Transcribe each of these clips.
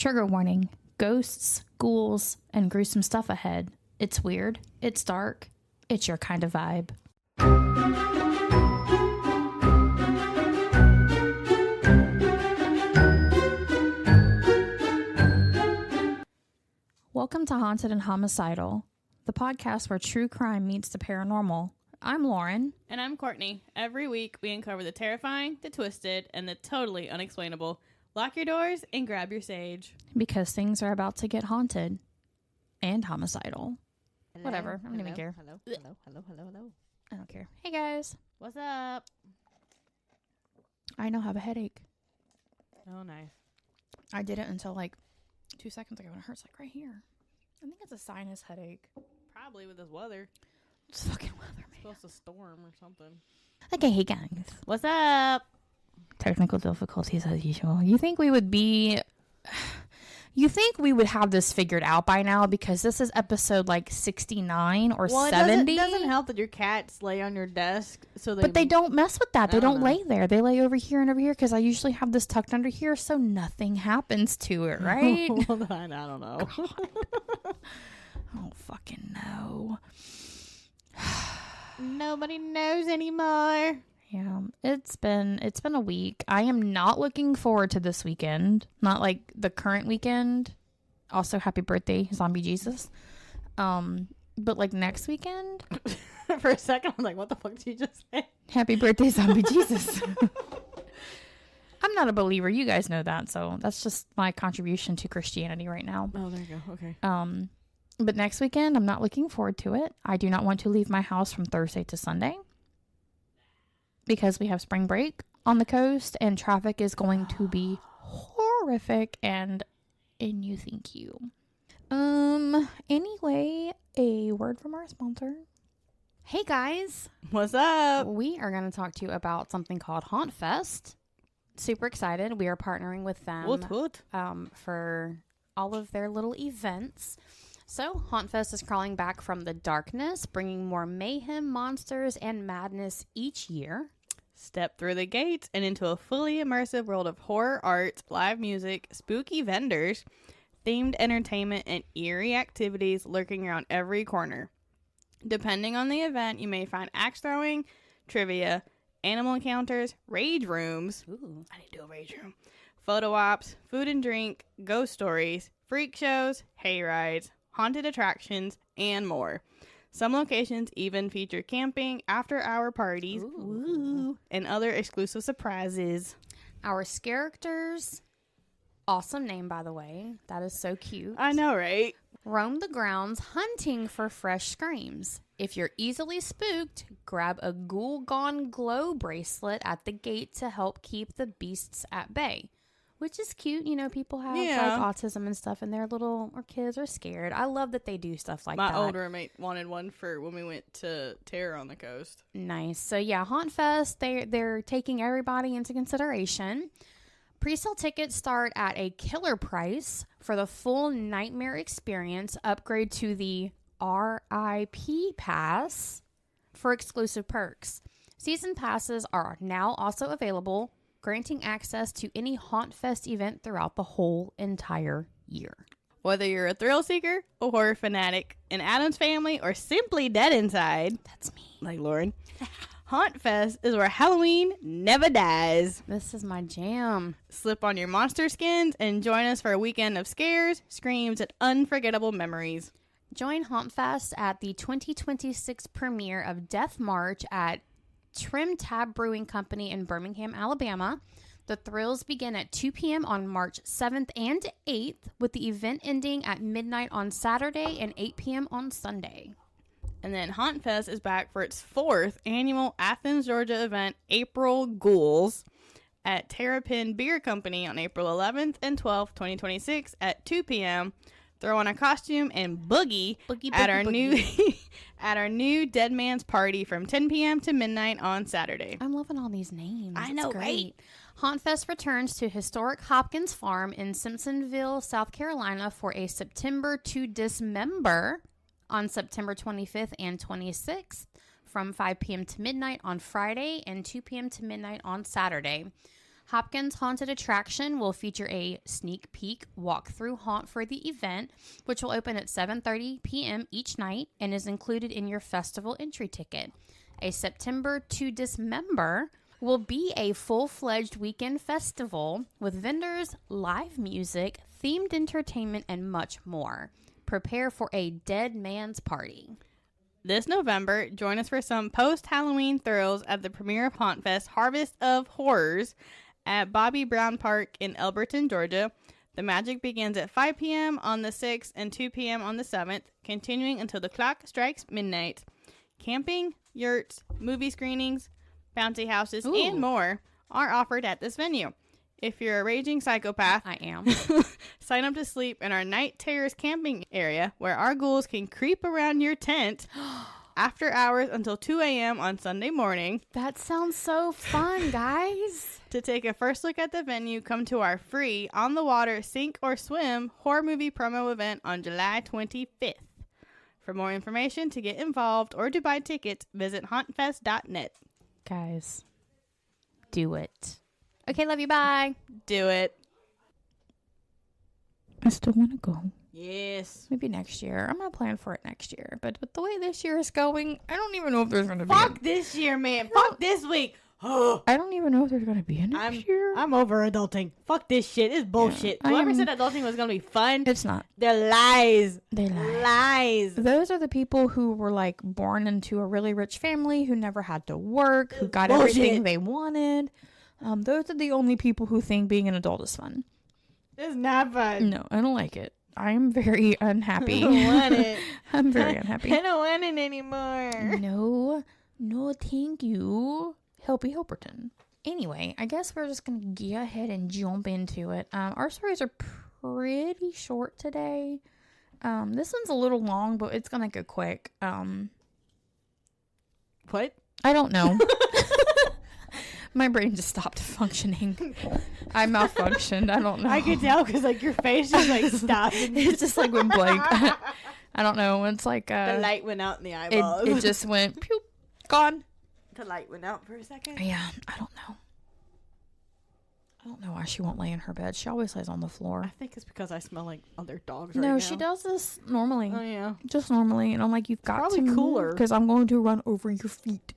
Trigger warning. Ghosts, ghouls, and gruesome stuff ahead. It's weird. It's dark. It's your kind of vibe. Welcome to Haunted and Homicidal, the podcast where true crime meets the paranormal. I'm Lauren. And I'm Courtney. Every week we uncover the terrifying, the twisted, and the totally unexplainable. Lock your doors and grab your sage. Because things are about to get haunted and homicidal. Hello, Whatever. I don't even care. Hello. I don't care. Hey guys. What's up? I now have a headache. Oh, nice. I did it until like 2 seconds ago and it hurts like right here. I think it's a sinus headache. Probably with this weather. It's fucking weather, man. It's supposed to storm or something. Okay, hey guys. What's up? Technical difficulties as usual. You think we would have this figured out by now because this is episode like 69 or 70? It doesn't help that your cats lay on your desk. But they don't mess with that. They don't know. lay there. They lay over here and over here because I usually have this tucked under here so nothing happens to it, right? Well, I don't know. I don't fucking know. Nobody knows anymore. Yeah, it's been a week. I am not looking forward to this weekend. Not like the current weekend. Also, happy birthday, Zombie Jesus. But like next weekend. For a second, I'm like, what the fuck did you just say? Happy birthday, Zombie Jesus. I'm not a believer. You guys know that. So that's just my contribution to Christianity right now. Oh, there you go. Okay. But next weekend, I'm not looking forward to it. I do not want to leave my house from Thursday to Sunday. Because we have spring break on the coast and traffic is going to be horrific and you think you. Anyway, a word from our sponsor. Hey guys. What's up? We are going to talk to you about something called HauntFest. Super excited. We are partnering with them for all of their little events. So, HauntFest is crawling back from the darkness, bringing more mayhem, monsters, and madness each year. Step through the gates and into a fully immersive world of horror art, live music, spooky vendors, themed entertainment, and eerie activities lurking around every corner. Depending on the event, you may find axe throwing, trivia, animal encounters, rage rooms. Ooh. I need to do a rage room. Photo ops, food and drink, ghost stories, freak shows, hay rides, haunted attractions, and more. Some locations even feature camping, after-hour parties, and other exclusive surprises. Our characters, awesome name, by the way. That is so cute. I know, right? Roam the grounds hunting for fresh screams. If you're easily spooked, grab a Ghoul Gone Glow bracelet at the gate to help keep the beasts at bay. Which is cute. You know, people have like autism and stuff and their kids are scared. I love that they do stuff like that. My old roommate wanted one for when we went to Terror on the Coast. Nice. So yeah, HauntFest, they're taking everybody into consideration. Pre-sale tickets start at a killer price for the full nightmare experience. Upgrade to the RIP pass for exclusive perks. Season passes are now also available, granting access to any HauntFest event throughout the whole entire year. Whether you're a thrill seeker, a horror fanatic, an Addams Family, or simply dead inside. That's me. Like Lauren. HauntFest is where Halloween never dies. This is my jam. Slip on your monster skins and join us for a weekend of scares, screams, and unforgettable memories. Join HauntFest at the 2026 premiere of Death March at Trim Tab Brewing Company in Birmingham, Alabama. The thrills begin at 2 p.m. on March 7th and 8th, with the event ending at midnight on Saturday and 8 p.m. on Sunday. And then HauntFest is back for its 4th annual Athens, Georgia event, April Ghouls, at Terrapin Beer Company on April 11th and 12th, 2026 at 2 p.m. Throw on a costume and boogie at our new Dead Man's Party from 10 p.m. to midnight on Saturday. I'm loving all these names. I know, right? HauntFest returns to historic Hopkins Farm in Simpsonville, South Carolina for a September to Dismember on September 25th and 26th from 5 p.m. to midnight on Friday and 2 p.m. to midnight on Saturday. Hopkins Haunted Attraction will feature a sneak peek walkthrough haunt for the event, which will open at 7:30 p.m. each night and is included in your festival entry ticket. A September to Dismember will be a full-fledged weekend festival with vendors, live music, themed entertainment, and much more. Prepare for a dead man's party. This November, join us for some post-Halloween thrills at the premiere of HauntFest Harvest of Horrors at Bobby Brown Park in Elberton, Georgia. The magic begins at 5 p.m. on the 6th and 2 p.m. on the 7th, continuing until the clock strikes midnight. Camping, yurts, movie screenings, bouncy houses, and more are offered at this venue. If you're a raging psychopath, I am. sign up to sleep in our night terrors camping area where our ghouls can creep around your tent after hours until 2 a.m. on Sunday morning. That sounds so fun, guys. To take a first look at the venue, come to our free On the Water Sink or Swim horror movie promo event on July 25th. For more information, to get involved, or to buy tickets, visit hauntfest.net. Guys, do it. Okay, love you. Bye. Do it. I still want to go. Yes. Maybe next year. I'm going to plan for it next year. But with the way this year is going, I don't even know if there's going to be. Fuck this year, man. Fuck this week. I don't even know if there's going to be a next year. I'm over adulting. Fuck this shit. It's bullshit. Yeah, Whoever said adulting was going to be fun, It's not. they're lies. They lie. Lies. Those are the people who were like born into a really rich family, who never had to work, who got Bullshit. everything they wanted. Those are the only people who think being an adult is fun. It's not fun. No, I don't like it. I'm very unhappy. I don't want it. I'm very unhappy. I don't want it anymore. No, thank you. Helpy Hilperton. Anyway, I guess we're just going to go ahead and jump into it. Our stories are pretty short today. This one's a little long, but it's going to go quick. What? I don't know. My brain just stopped functioning. I malfunctioned. I don't know. I could tell because like your face just like stopped. It's just like went blank. I don't know. It's like the light went out in the eyeballs. it just went pew, gone. The light went out for a second. Yeah, I don't know why she won't lay in her bed. She always lays on the floor. I think it's because I smell like other dogs right now. No, she does this normally. Oh yeah. Just normally. And I'm like, you've got Probably to cooler. because I'm going to run over your feet.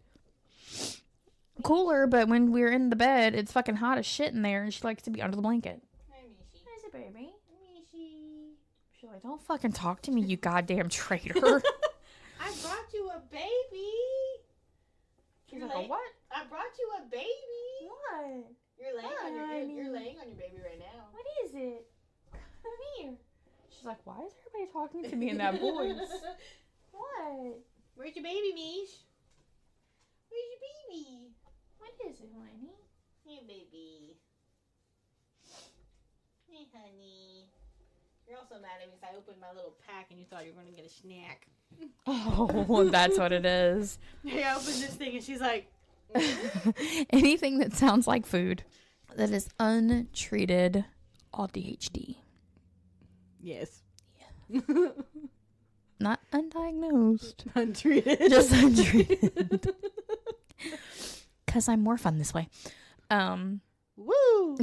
Cooler, but when we're in the bed, it's fucking hot as shit in there, and she likes to be under the blanket. Hi, Mischa. Hi, baby. Mischa. She's like, don't fucking talk to me, you goddamn traitor. I brought you a baby. She's like, what? I brought you a baby. What? You're laying on your- you're laying on your baby right now. What is it? Come here. She's like, why is everybody talking to me in that voice? What? Where's your baby, Mish? Where's your baby? What is it, honey? Hey, baby. Hey, honey. You're also mad at me because I opened my little pack and you thought you were going to get a snack. Oh, that's what it is. Hey, I opened this thing and she's like... Anything that sounds like food that is untreated ADHD. Yes. Yeah. Not undiagnosed. Untreated. Just untreated. Because I'm more fun this way. Woo!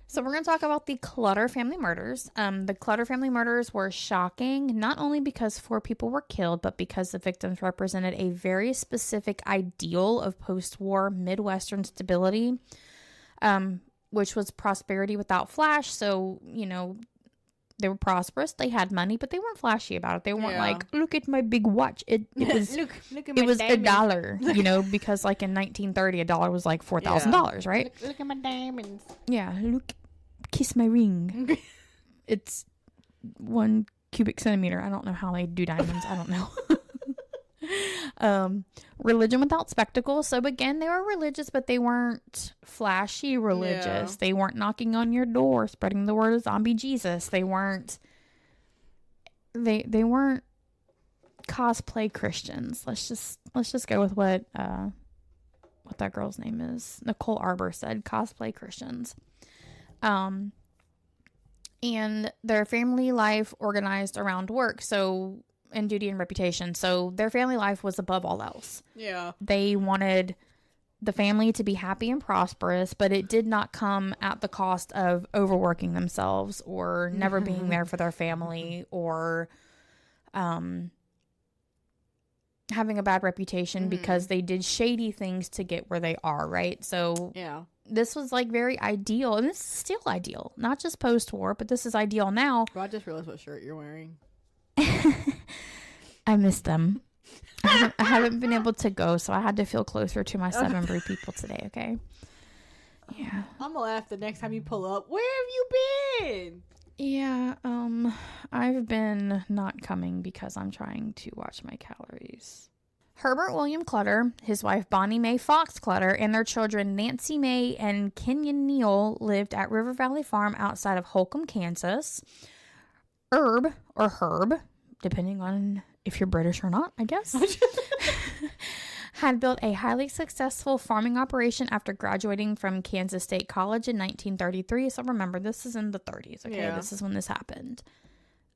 So we're going to talk about the Clutter family murders. The Clutter family murders were shocking, not only because 4 people were killed, but because the victims represented a very specific ideal of post-war Midwestern stability, which was prosperity without flash. So, you know, they were prosperous. They had money, but they weren't flashy about it. They weren't like, look at my big watch. It was look at my it was diamonds. $1, you know, because like in 1930, $1 was like $4,000, right? Look at my diamonds. Yeah, look, kiss my ring. It's 1 cubic centimeter. I don't know how they do diamonds. I don't know. Religion without spectacle. So again, they were religious, but they weren't flashy religious. Yeah. They weren't knocking on your door, spreading the word of zombie Jesus. They weren't. They weren't cosplay Christians. Let's just go with what that girl's name is. Nicole Arbor said, cosplay Christians. And their family life organized around work, so, and duty and reputation. So their family life was above all else. Yeah. They the family to be happy and prosperous, but it did not come at the cost of overworking themselves or never being there for their family or having a bad reputation because they did shady things to get where they are, right? So this was like very ideal, and this is still ideal, not just post-war, but this is ideal now. Well, I just realized what shirt you're wearing. I miss them. I haven't been able to go, so I had to feel closer to my Seven Brew people today, okay? Yeah. I'm gonna laugh the next time you pull up. Where have you been? Yeah, I've been not coming because I'm trying to watch my calories. Herbert William Clutter, his wife Bonnie Mae Fox Clutter, and their children Nancy Mae and Kenyon Neal lived at River Valley Farm outside of Holcomb, Kansas. Herb, depending on if you're British or not, I guess, had built a highly successful farming operation after graduating from Kansas State College in 1933. So remember, this is in the 30s, okay? Yeah. This is when this happened.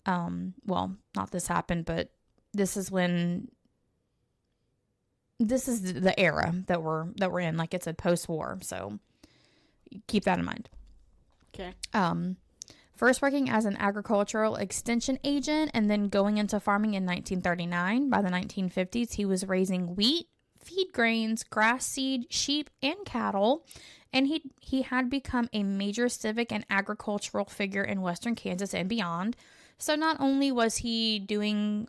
Well, not this happened, but this is when... This is the era that we're in. Like, it's a post-war, so keep that in mind. Okay. First working as an agricultural extension agent and then going into farming in 1939. By the 1950s, he was raising wheat, feed grains, grass seed, sheep, and cattle. And he had become a major civic and agricultural figure in western Kansas and beyond. So not only was he doing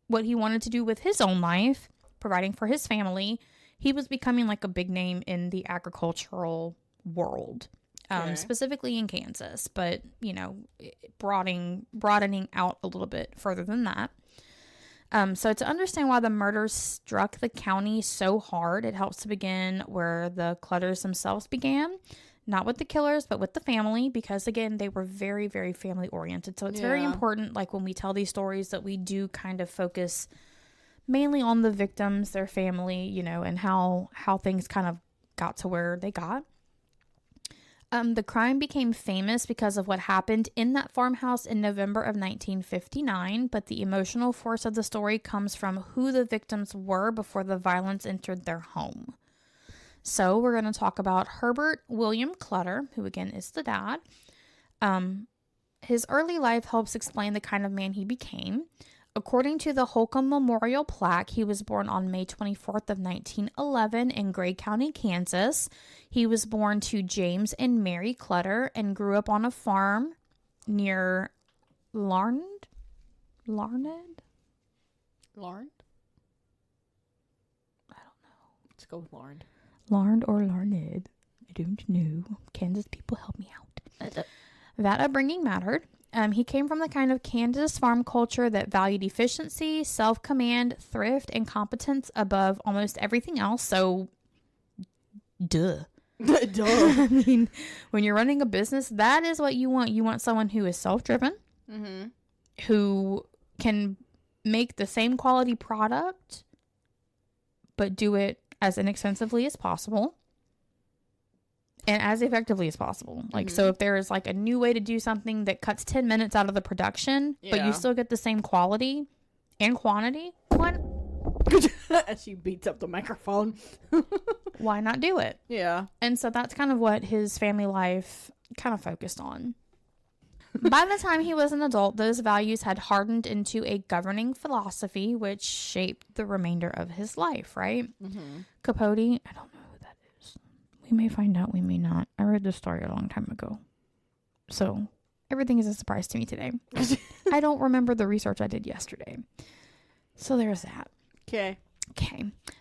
what he wanted to do with his own life, providing for his family, he was becoming like a big name in the agricultural world. Specifically in Kansas, but, you know, broadening out a little bit further than that. So to understand why the murders struck the county so hard, it helps to begin where the Clutters themselves began. Not with the killers, but with the family, because, again, they were very, very family-oriented. So it's very important, like, when we tell these stories, that we do kind of focus mainly on the victims, their family, you know, and how things kind of got to where they got. The crime became famous because of what happened in that farmhouse in November of 1959, but the emotional force of the story comes from who the victims were before the violence entered their home. So we're going to talk about Herbert William Clutter, who again is the dad. His early life helps explain the kind of man he became. According to the Holcomb Memorial Plaque, he was born on May 24th of 1911 in Gray County, Kansas. He was born to James and Mary Clutter and grew up on a farm near Larned? I don't know. Let's go with Larned. Larned or Larned. I don't know. Kansas people, help me out. That upbringing mattered. He came from the kind of Kansas farm culture that valued efficiency, self-command, thrift, and competence above almost everything else. So, duh. I mean, when you're running a business, that is what you want. You want someone who is self-driven, who can make the same quality product, but do it as inexpensively as possible. And as effectively as possible. Like, so if there is like a new way to do something that cuts 10 minutes out of the production, but you still get the same quality and quantity, as she beats up the microphone. Why not do it? Yeah. And so that's kind of what his family life kind of focused on. By the time he was an adult, those values had hardened into a governing philosophy, which shaped the remainder of his life, right? Capote, I don't know. We may find out, we may not. I read this story a long time ago. So, everything is a surprise to me today. I don't remember the research I did yesterday. So, there's that. Okay.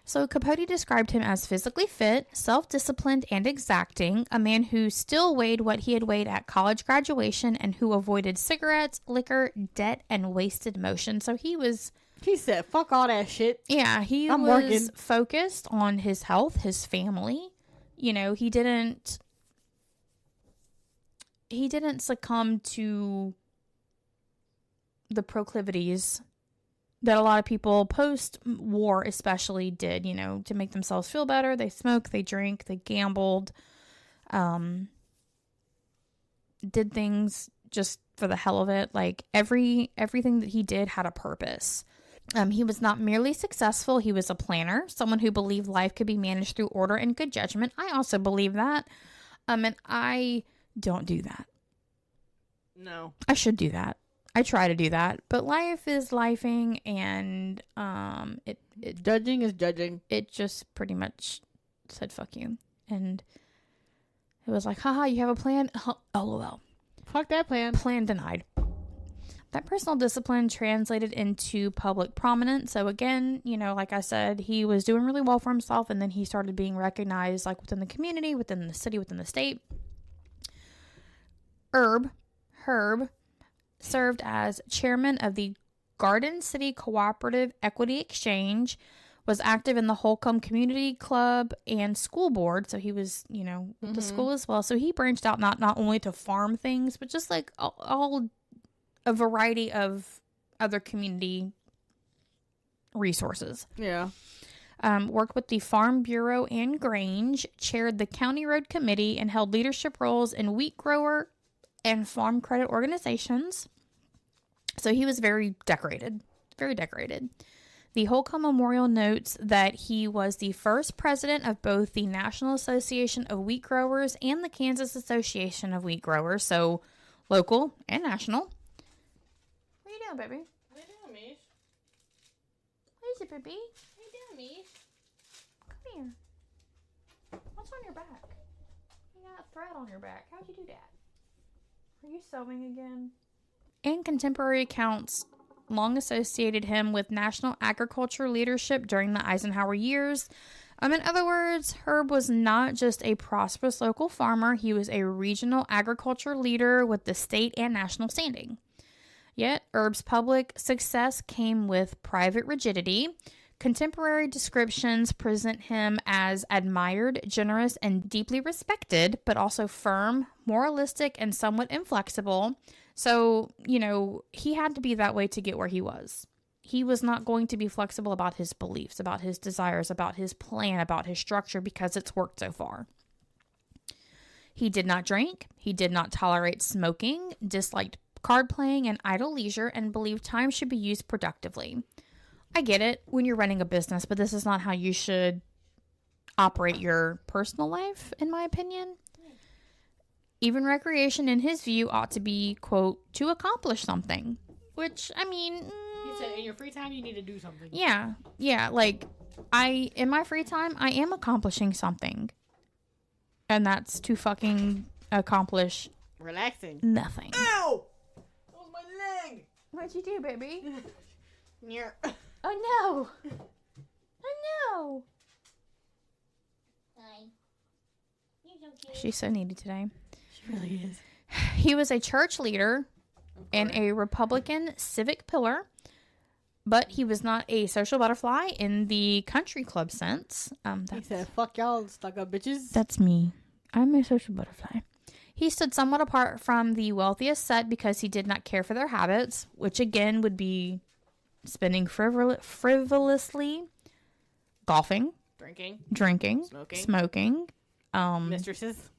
So, Capote described him as physically fit, self-disciplined, and exacting. A man who still weighed what he had weighed at college graduation and who avoided cigarettes, liquor, debt, and wasted motion. So, he said, fuck all that shit. Yeah, I'm was focused on his health, his family. You know, he didn't succumb to the proclivities that a lot of people post-war especially did, you know, to make themselves feel better. They smoked, they drank, they gambled, did things just for the hell of it. Like, everything that he did had a purpose. He was not merely successful, he was a planner, someone who believed life could be managed through order and good judgment. I also believe that. And I don't do that. No. I should do that. I try to do that. But life is lifing, and judging is judging. It just pretty much said fuck you. And it was like, haha, you have a plan? LOL. Fuck that plan. Plan denied. That personal discipline translated into public prominence. So again, you know, like I said, he was doing really well for himself, and then he started being recognized like within the community, within the city, within the state. Herb served as chairman of the Garden City Cooperative Equity Exchange, was active in the Holcomb Community Club and school board. So he was, you know, with the school as well. So he branched out not only to farm things, but just like all a variety of other community resources. Yeah. Worked with the Farm Bureau and Grange, chaired the County Road Committee, and held leadership roles in wheat grower and farm credit organizations. So he was very decorated. Very decorated. The Holcomb Memorial notes that he was the first president of both the National Association of Wheat Growers and the Kansas Association of Wheat Growers. So local and national. What are you doing, baby? What are you doing, Mish? What is it, baby? What are you doing, Mish? Come here. What's on your back? You got a thread on your back. How'd you do that? Are you sewing again? And contemporary accounts long associated him with national agriculture leadership during the Eisenhower years. In other words, Herb was not just a prosperous local farmer, he was a regional agriculture leader with the state and national standing. Yet, Herb's public success came with private rigidity. Contemporary descriptions present him as admired, generous, and deeply respected, but also firm, moralistic, and somewhat inflexible. So, you know, he had to be that way to get where he was. He was not going to be flexible about his beliefs, about his desires, about his plan, about his structure, because it's worked so far. He did not drink. He did not tolerate smoking, disliked card playing and idle leisure, and believed time should be used productively. I get it when you're running a business, but this is not how you should operate your personal life, in my opinion. Even recreation, in his view, ought to be, quote, to accomplish something. Which, I mean... He said, in your free time, you need to do something. Yeah. Like, in my free time, I am accomplishing something. And that's to fucking accomplish... Relaxing. Nothing. Ow! That was my leg! What'd you do, baby? Near. Oh, no! Oh, no! Hi. You're so cute. She's so needy today. She really is. He was a church leader and a Republican civic pillar, but he was not a social butterfly in the country club sense. He said, fuck y'all stuck up bitches. That's me. I'm a social butterfly. He stood somewhat apart from the wealthiest set because he did not care for their habits, which again would be spending frivolously, golfing, drinking, smoking, mistresses.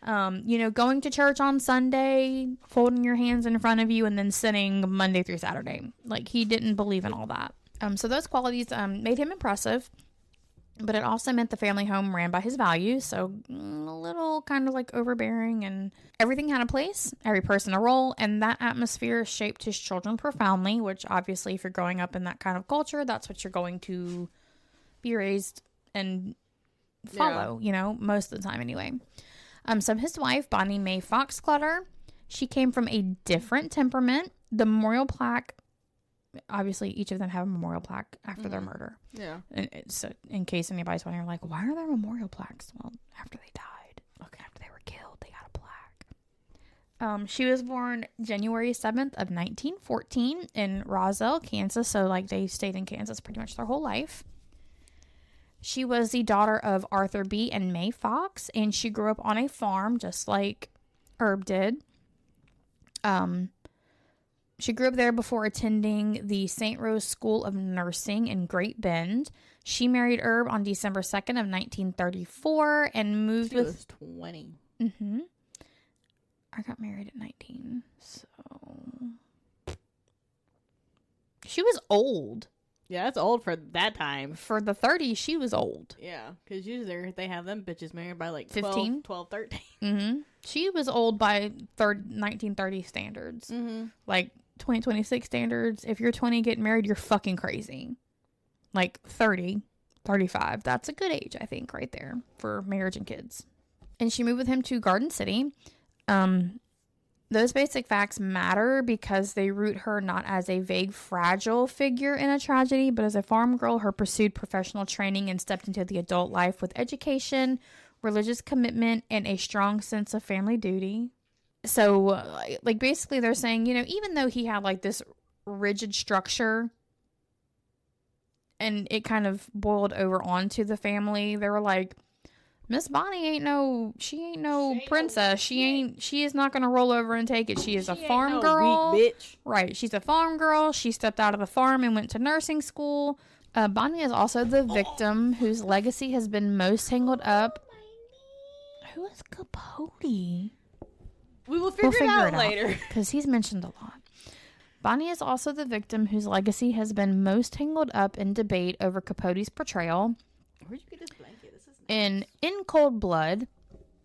Going to church on Sunday, folding your hands in front of you, and then sinning Monday through Saturday. Like, he didn't believe in all that. So those qualities made him impressive, but it also meant the family home ran by his values. So a little kind of like overbearing, and everything had a place, every person a role, and that atmosphere shaped his children profoundly, which obviously if you're growing up in that kind of culture, that's what you're going to be raised and follow, most of the time anyway. So his wife, Bonnie Mae Foxclutter, she came from a different temperament. The memorial plaque, obviously each of them have a memorial plaque after their murder. Yeah. And so in case anybody's wondering, like, why are there memorial plaques? Well, after they died. Okay. After they were killed, they got a plaque. She was born January 7th of 1914 in Roselle, Kansas. So, like, they stayed in Kansas pretty much their whole life. She was the daughter of Arthur B. and Mae Fox, and she grew up on a farm just like Herb did. She grew up there before attending the St. Rose School of Nursing in Great Bend. She married Herb on December 2nd of 1934 and moved She was 20. Mm-hmm. I got married at 19, so... She was old. Yeah, that's old for that time. For the 30s, she was old. Yeah, because usually they have them bitches married by like 15? 12, 13. Mm-hmm. She was old by 1930 standards. Mm-hmm. Like 2026 standards. If you're 20 getting married, you're fucking crazy. Like 30, 35. That's a good age, I think, right there for marriage and kids. And she moved with him to Garden City. Those basic facts matter because they root her not as a vague, fragile figure in a tragedy, but as a farm girl who pursued professional training and stepped into the adult life with education, religious commitment, and a strong sense of family duty. So, like, basically they're saying, you know, even though he had, like, this rigid structure and it kind of boiled over onto the family, they were like, Miss Bonnie ain't no princess. She is not going to roll over and take it. She is a farm girl. Weak bitch. Right. She's a farm girl. She stepped out of the farm and went to nursing school. Bonnie is also the victim whose legacy has been most tangled up. Who is Capote? We will figure it out later. Because he's mentioned a lot. Bonnie is also the victim whose legacy has been most tangled up in debate over Capote's portrayal. Where'd you get this blanket? This is In Cold Blood,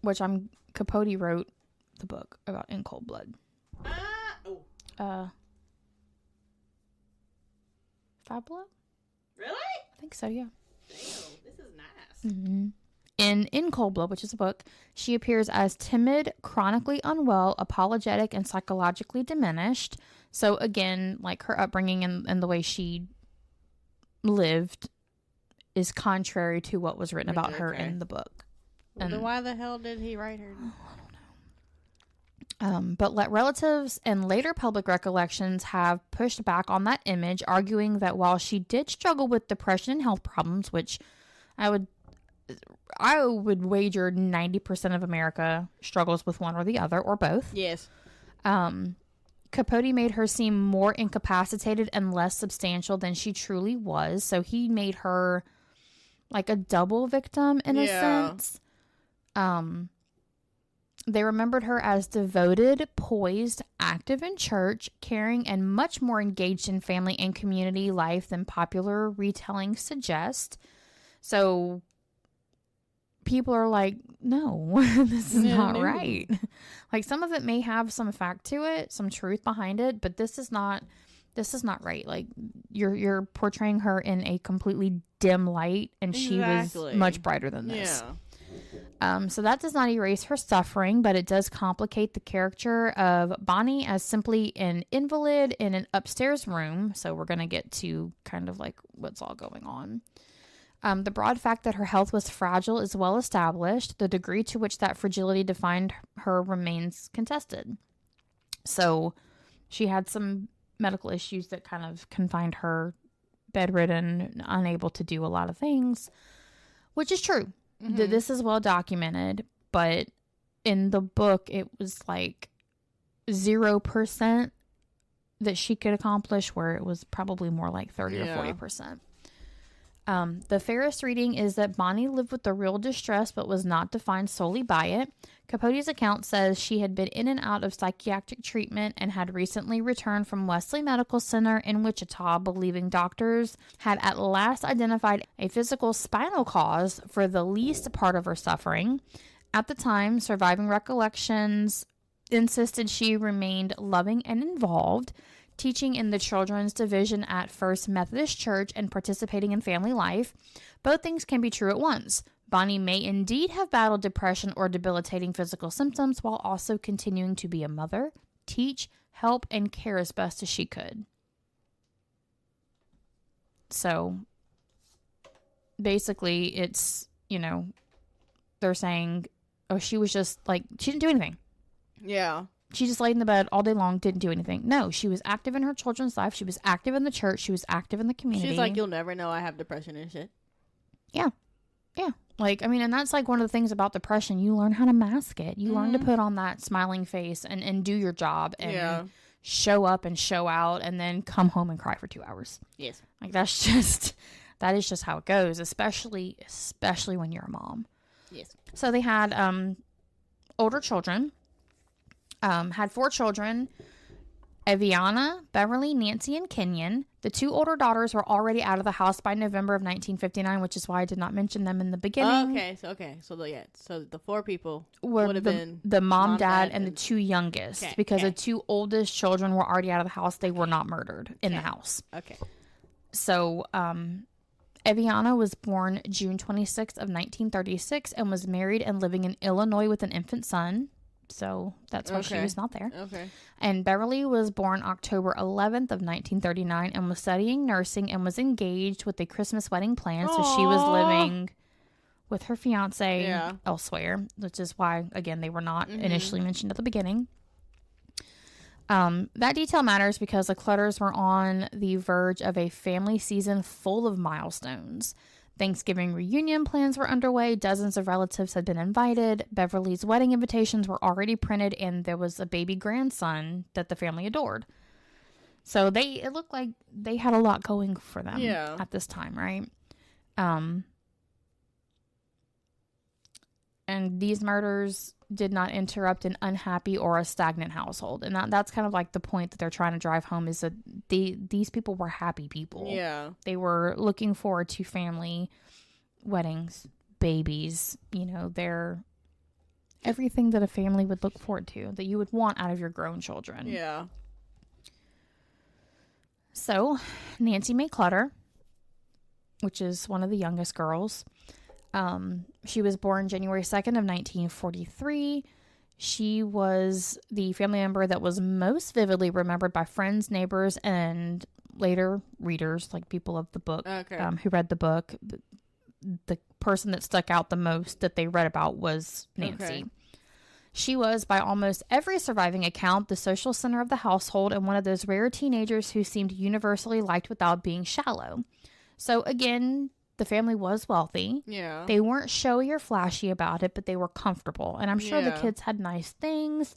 which Capote wrote the book about In Cold Blood. Five Below? Really? I think so, yeah. Damn, this is nice. Mm-hmm. In Cold Blood, which is a book, she appears as timid, chronically unwell, apologetic, and psychologically diminished. So again, like her upbringing and the way she lived is contrary to what was written about her in the book. Well, then why the hell did he write her? I don't know. But relatives and later public recollections have pushed back on that image, arguing that while she did struggle with depression and health problems, which I would wager 90% of America struggles with one or the other or both. Yes. Capote made her seem more incapacitated and less substantial than she truly was. So he made her like a double victim in a sense. They remembered her as devoted, poised, active in church, caring, and much more engaged in family and community life than popular retellings suggest. So people are like, no, this is not right. Like, some of it may have some fact to it, some truth behind it, but this is not right. Like, you're portraying her in a completely dim light, and she was much brighter than this. Yeah. So that does not erase her suffering, but it does complicate the character of Bonnie as simply an invalid in an upstairs room. So we're going to get to kind of like what's all going on. The broad fact that her health was fragile is well established. The degree to which that fragility defined her remains contested. So she had some medical issues that kind of confined her bedridden, unable to do a lot of things, which is true. Mm-hmm. This is well documented, but in the book, it was like 0% that she could accomplish, where it was probably more like 30 or 40%. The fairest reading is that Bonnie lived with the real distress, but was not defined solely by it. Capote's account says she had been in and out of psychiatric treatment and had recently returned from Wesley Medical Center in Wichita, believing doctors had at last identified a physical spinal cause for the least part of her suffering. At the time, surviving recollections insisted she remained loving and involved, teaching in the children's division at First Methodist Church and participating in family life. Both things can be true at once. Bonnie may indeed have battled depression or debilitating physical symptoms while also continuing to be a mother, teach, help, and care as best as she could. So basically it's, they're saying, oh, she was just like, she didn't do anything. Yeah. She just laid in the bed all day long, didn't do anything. No, she was active in her children's life. She was active in the church. She was active in the community. She's like, you'll never know I have depression and shit. Yeah. Yeah. Like, I mean, and that's like one of the things about depression. You learn how to mask it. You learn to put on that smiling face and do your job and show up and show out and then come home and cry for 2 hours. Yes. Like, that is just how it goes, especially when you're a mom. Yes. So they had older children. Had 4 children. Eviana, Beverly, Nancy, and Kenyon. The 2 older daughters were already out of the house by November of 1959, which is why I did not mention them in the beginning. So the 4 people Were would have been the mom, dad, and the 2 youngest. Okay, because okay. the 2 oldest children were already out of the house. They were not murdered in the house. Okay. So, Eviana was born June 26th of 1936 and was married and living in Illinois with an infant son. So that's why she was not there. Okay. And Beverly was born October 11th of 1939 and was studying nursing and was engaged with a Christmas wedding plan. So she was living with her fiance elsewhere, which is why, again, they were not initially mentioned at the beginning. That detail matters because the Clutters were on the verge of a family season full of milestones. Thanksgiving reunion plans were underway. Dozens of relatives had been invited. Beverly's wedding invitations were already printed, and there was a baby grandson that the family adored. So it looked like they had a lot going for them at this time, right? And these murders did not interrupt an unhappy or a stagnant household. And that's kind of like the point that they're trying to drive home is that these people were happy people. Yeah. They were looking forward to family, weddings, babies, they're everything that a family would look forward to, that you would want out of your grown children. Yeah. So, Nancy Mae Clutter, which is one of the youngest girls, she was born January 2nd of 1943. She was the family member that was most vividly remembered by friends, neighbors, and later readers, like people of the book, who read the book. The person that stuck out the most that they read about was Nancy. Okay. She was, by almost every surviving account, the social center of the household and one of those rare teenagers who seemed universally liked without being shallow. So again, the family was wealthy. Yeah. They weren't showy or flashy about it, but they were comfortable. And I'm sure the kids had nice things.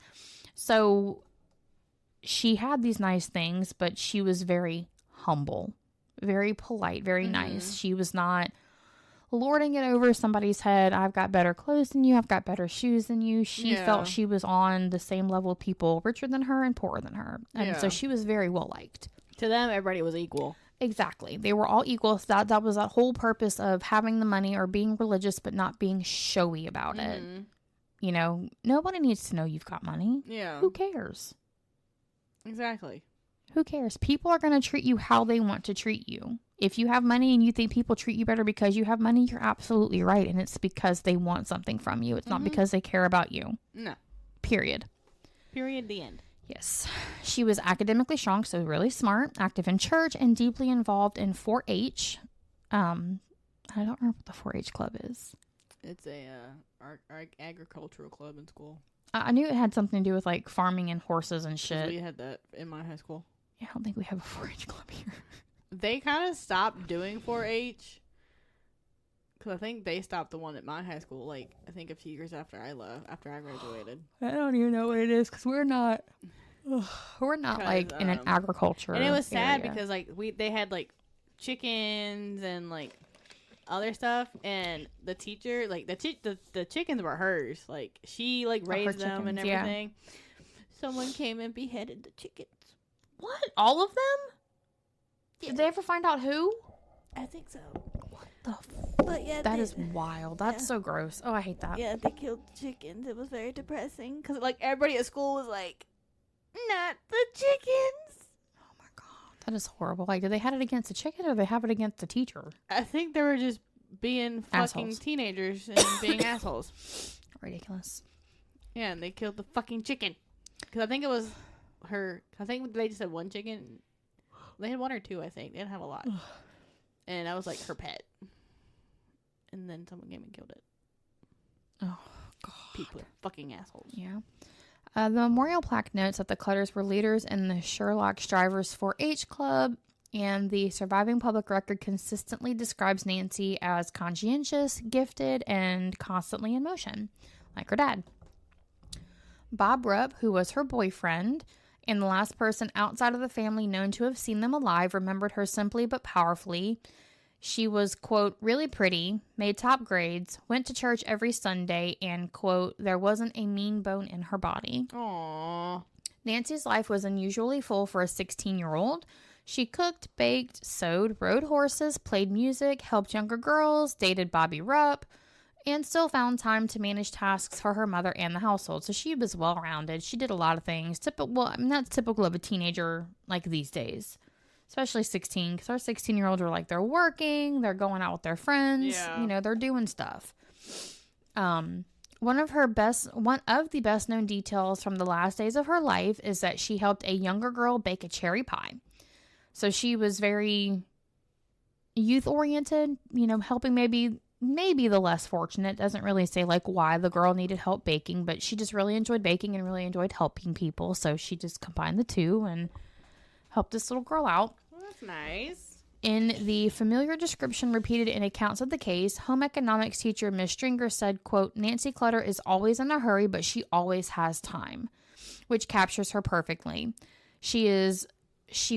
So she had these nice things, but she was very humble, very polite, very nice. She was not lording it over somebody's head. I've got better clothes than you. I've got better shoes than you. She felt she was on the same level of people richer than her and poorer than her. And so she was very well liked. To them, everybody was equal. Exactly. They were all equal. So that was the whole purpose of having the money or being religious, but not being showy about it. Nobody needs to know you've got money. Yeah. Who cares? Exactly. Who cares? People are going to treat you how they want to treat you. If you have money and you think people treat you better because you have money, you're absolutely right. And it's because they want something from you. It's not because they care about you. No. Period. Period. The end. Yes. She was academically strong, so really smart, active in church, and deeply involved in 4-H. I don't remember what the 4-H club is. It's a agricultural club in school. I knew it had something to do with like farming and horses and shit. We had that in my high school. Yeah, I don't think we have a 4-H club here. They kind of stopped doing 4-H. Because I think they stopped the one at my high school, like, I think a few years after I graduated. I don't even know what it is, because we're not like in an agriculture and it was sad area. because, like, they had, like, chickens and, like, other stuff, and the teacher, like, the chickens were hers. Like, she, like, raised them and everything. Yeah. Someone came and beheaded the chickens. What? All of them? Yeah. Did they ever find out who? I think so. But yeah, that is wild. That's so gross. Oh, I hate that. Yeah, they killed the chickens. It was very depressing because, like, everybody at school was like, "Not the chickens." Oh my god, that is horrible. Like, did they have it against the chicken or did they have it against the teacher? I think they were just being fucking teenagers and being assholes. Ridiculous. Yeah, and they killed the fucking chicken because I think it was her. I think they just had one chicken. They had one or two. I think they didn't have a lot. And I was like her pet. And then someone came and killed it. Oh, God. People are fucking assholes. Yeah. The memorial plaque notes that the Clutters were leaders in the Sherlock Strivers 4-H Club, and the surviving public record consistently describes Nancy as conscientious, gifted, and constantly in motion, like her dad. Bob Rupp, who was her boyfriend, and the last person outside of the family known to have seen them alive, remembered her simply but powerfully. She was, quote, really pretty, made top grades, went to church every Sunday, and, quote, there wasn't a mean bone in her body. Aww. Nancy's life was unusually full for a 16-year-old. She cooked, baked, sewed, rode horses, played music, helped younger girls, dated Bobby Rupp, and still found time to manage tasks for her mother and the household. So she was well-rounded. She did a lot of things. That's typical of a teenager like these days, especially 16, because our 16-year-olds are like, they're working, they're going out with their friends, they're doing stuff. One of the best known details from the last days of her life is that she helped a younger girl bake a cherry pie. So she was very youth oriented, helping maybe the less fortunate. Doesn't really say like why the girl needed help baking, but she just really enjoyed baking and really enjoyed helping people. So she just combined the two and helped this little girl out. Well, that's nice. In the familiar description repeated in accounts of the case, home economics teacher Miss Stringer said, quote, Nancy Clutter is always in a hurry, but she always has time, which captures her perfectly. She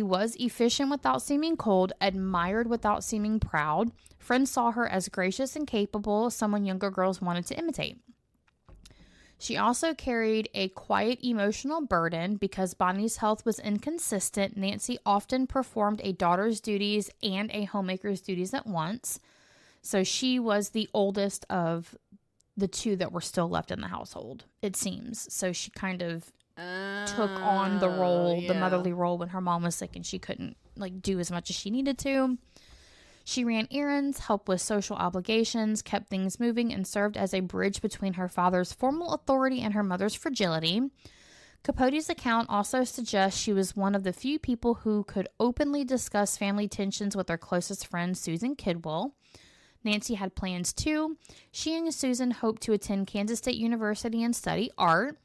was efficient without seeming cold, admired without seeming proud. Friends saw her as gracious and capable, someone younger girls wanted to imitate. She also carried a quiet emotional burden. Because Bonnie's health was inconsistent, Nancy often performed a daughter's duties and a homemaker's duties at once. So she was the oldest of the two that were still left in the household, it seems. So she kind of took on the role, the motherly role, when her mom was sick and she couldn't do as much as she needed to. She ran errands, helped with social obligations, kept things moving, and served as a bridge between her father's formal authority and her mother's fragility. Capote's account also suggests she was one of the few people who could openly discuss family tensions with her closest friend, Susan Kidwell. Nancy had plans too. She and Susan hoped to attend Kansas State University and study art.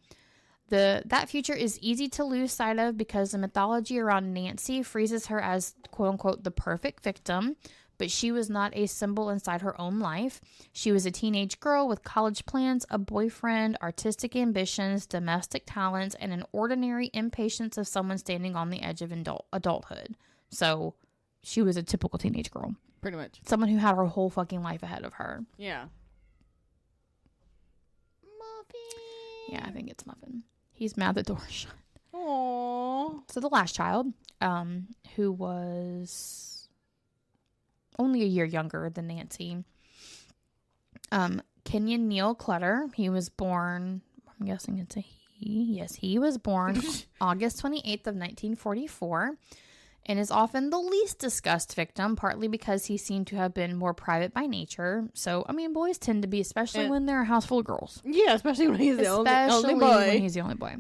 That future is easy to lose sight of because the mythology around Nancy freezes her as, quote-unquote, the perfect victim. But she was not a symbol inside her own life. She was a teenage girl with college plans, a boyfriend, artistic ambitions, domestic talents, and an ordinary impatience of someone standing on the edge of adulthood. So she was a typical teenage girl. Pretty much. Someone who had her whole fucking life ahead of her. Yeah. Muffin. Yeah, I think it's Muffin. He's mad the door's shut. Aww. So the last child, who was only a year younger than Nancy, Kenyon Neil Clutter. He was born, I'm guessing it's a he. Yes, he was born August 28th of 1944 and is often the least discussed victim, partly because he seemed to have been more private by nature. So, boys tend to be, especially when they're a house full of girls. Yeah, especially when he's the only boy. When he's the only boy.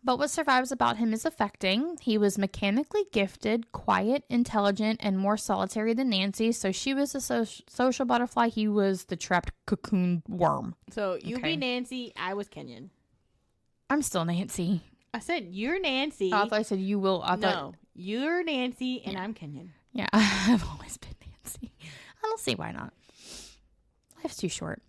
But what survives about him is affecting. He was mechanically gifted, quiet, intelligent, and more solitary than Nancy. So she was a social butterfly. He was the trapped cocoon worm. So you be Nancy. I was Kenyon. I'm still Nancy. I said you're Nancy. I thought I said you will. No, you're Nancy and I'm Kenyon. Yeah, I've always been Nancy. I don't see why not. Life's too short.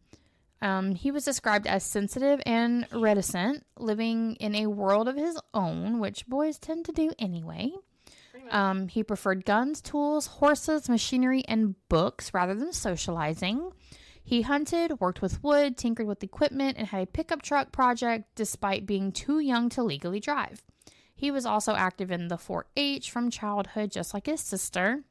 He was described as sensitive and reticent, living in a world of his own, which boys tend to do anyway. He preferred guns, tools, horses, machinery, and books rather than socializing. He hunted, worked with wood, tinkered with equipment, and had a pickup truck project despite being too young to legally drive. He was also active in the 4-H from childhood, just like his sister.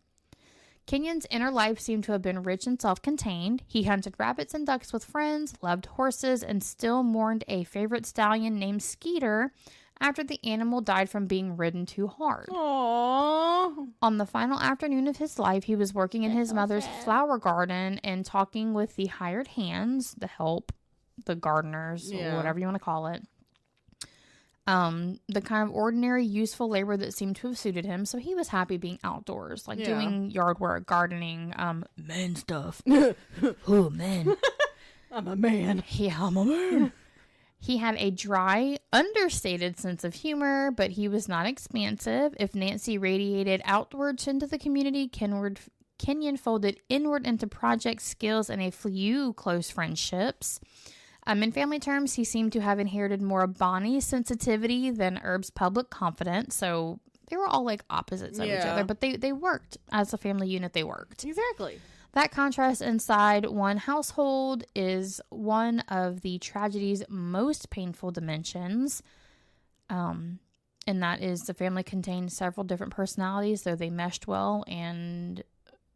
Kenyon's inner life seemed to have been rich and self-contained. He hunted rabbits and ducks with friends, loved horses, and still mourned a favorite stallion named Skeeter after the animal died from being ridden too hard. Aww. On the final afternoon of his life, he was working in his mother's flower garden and talking with the hired hands, the help, the gardeners, or whatever you want to call it. The kind of ordinary, useful labor that seemed to have suited him. So he was happy being outdoors, doing yard work, gardening, man stuff. Oh, man. I'm a man. Yeah, I'm a man. He had a dry, understated sense of humor, but he was not expansive. If Nancy radiated outwards into the community, Kenyon folded inward into project skills and a few close friendships. In family terms, he seemed to have inherited more Bonnie's sensitivity than Herb's public confidence. So they were all opposites of each other, but they worked as a family unit. They worked. Exactly. That contrast inside one household is one of the tragedy's most painful dimensions. And that is the family contained several different personalities, though they meshed well, and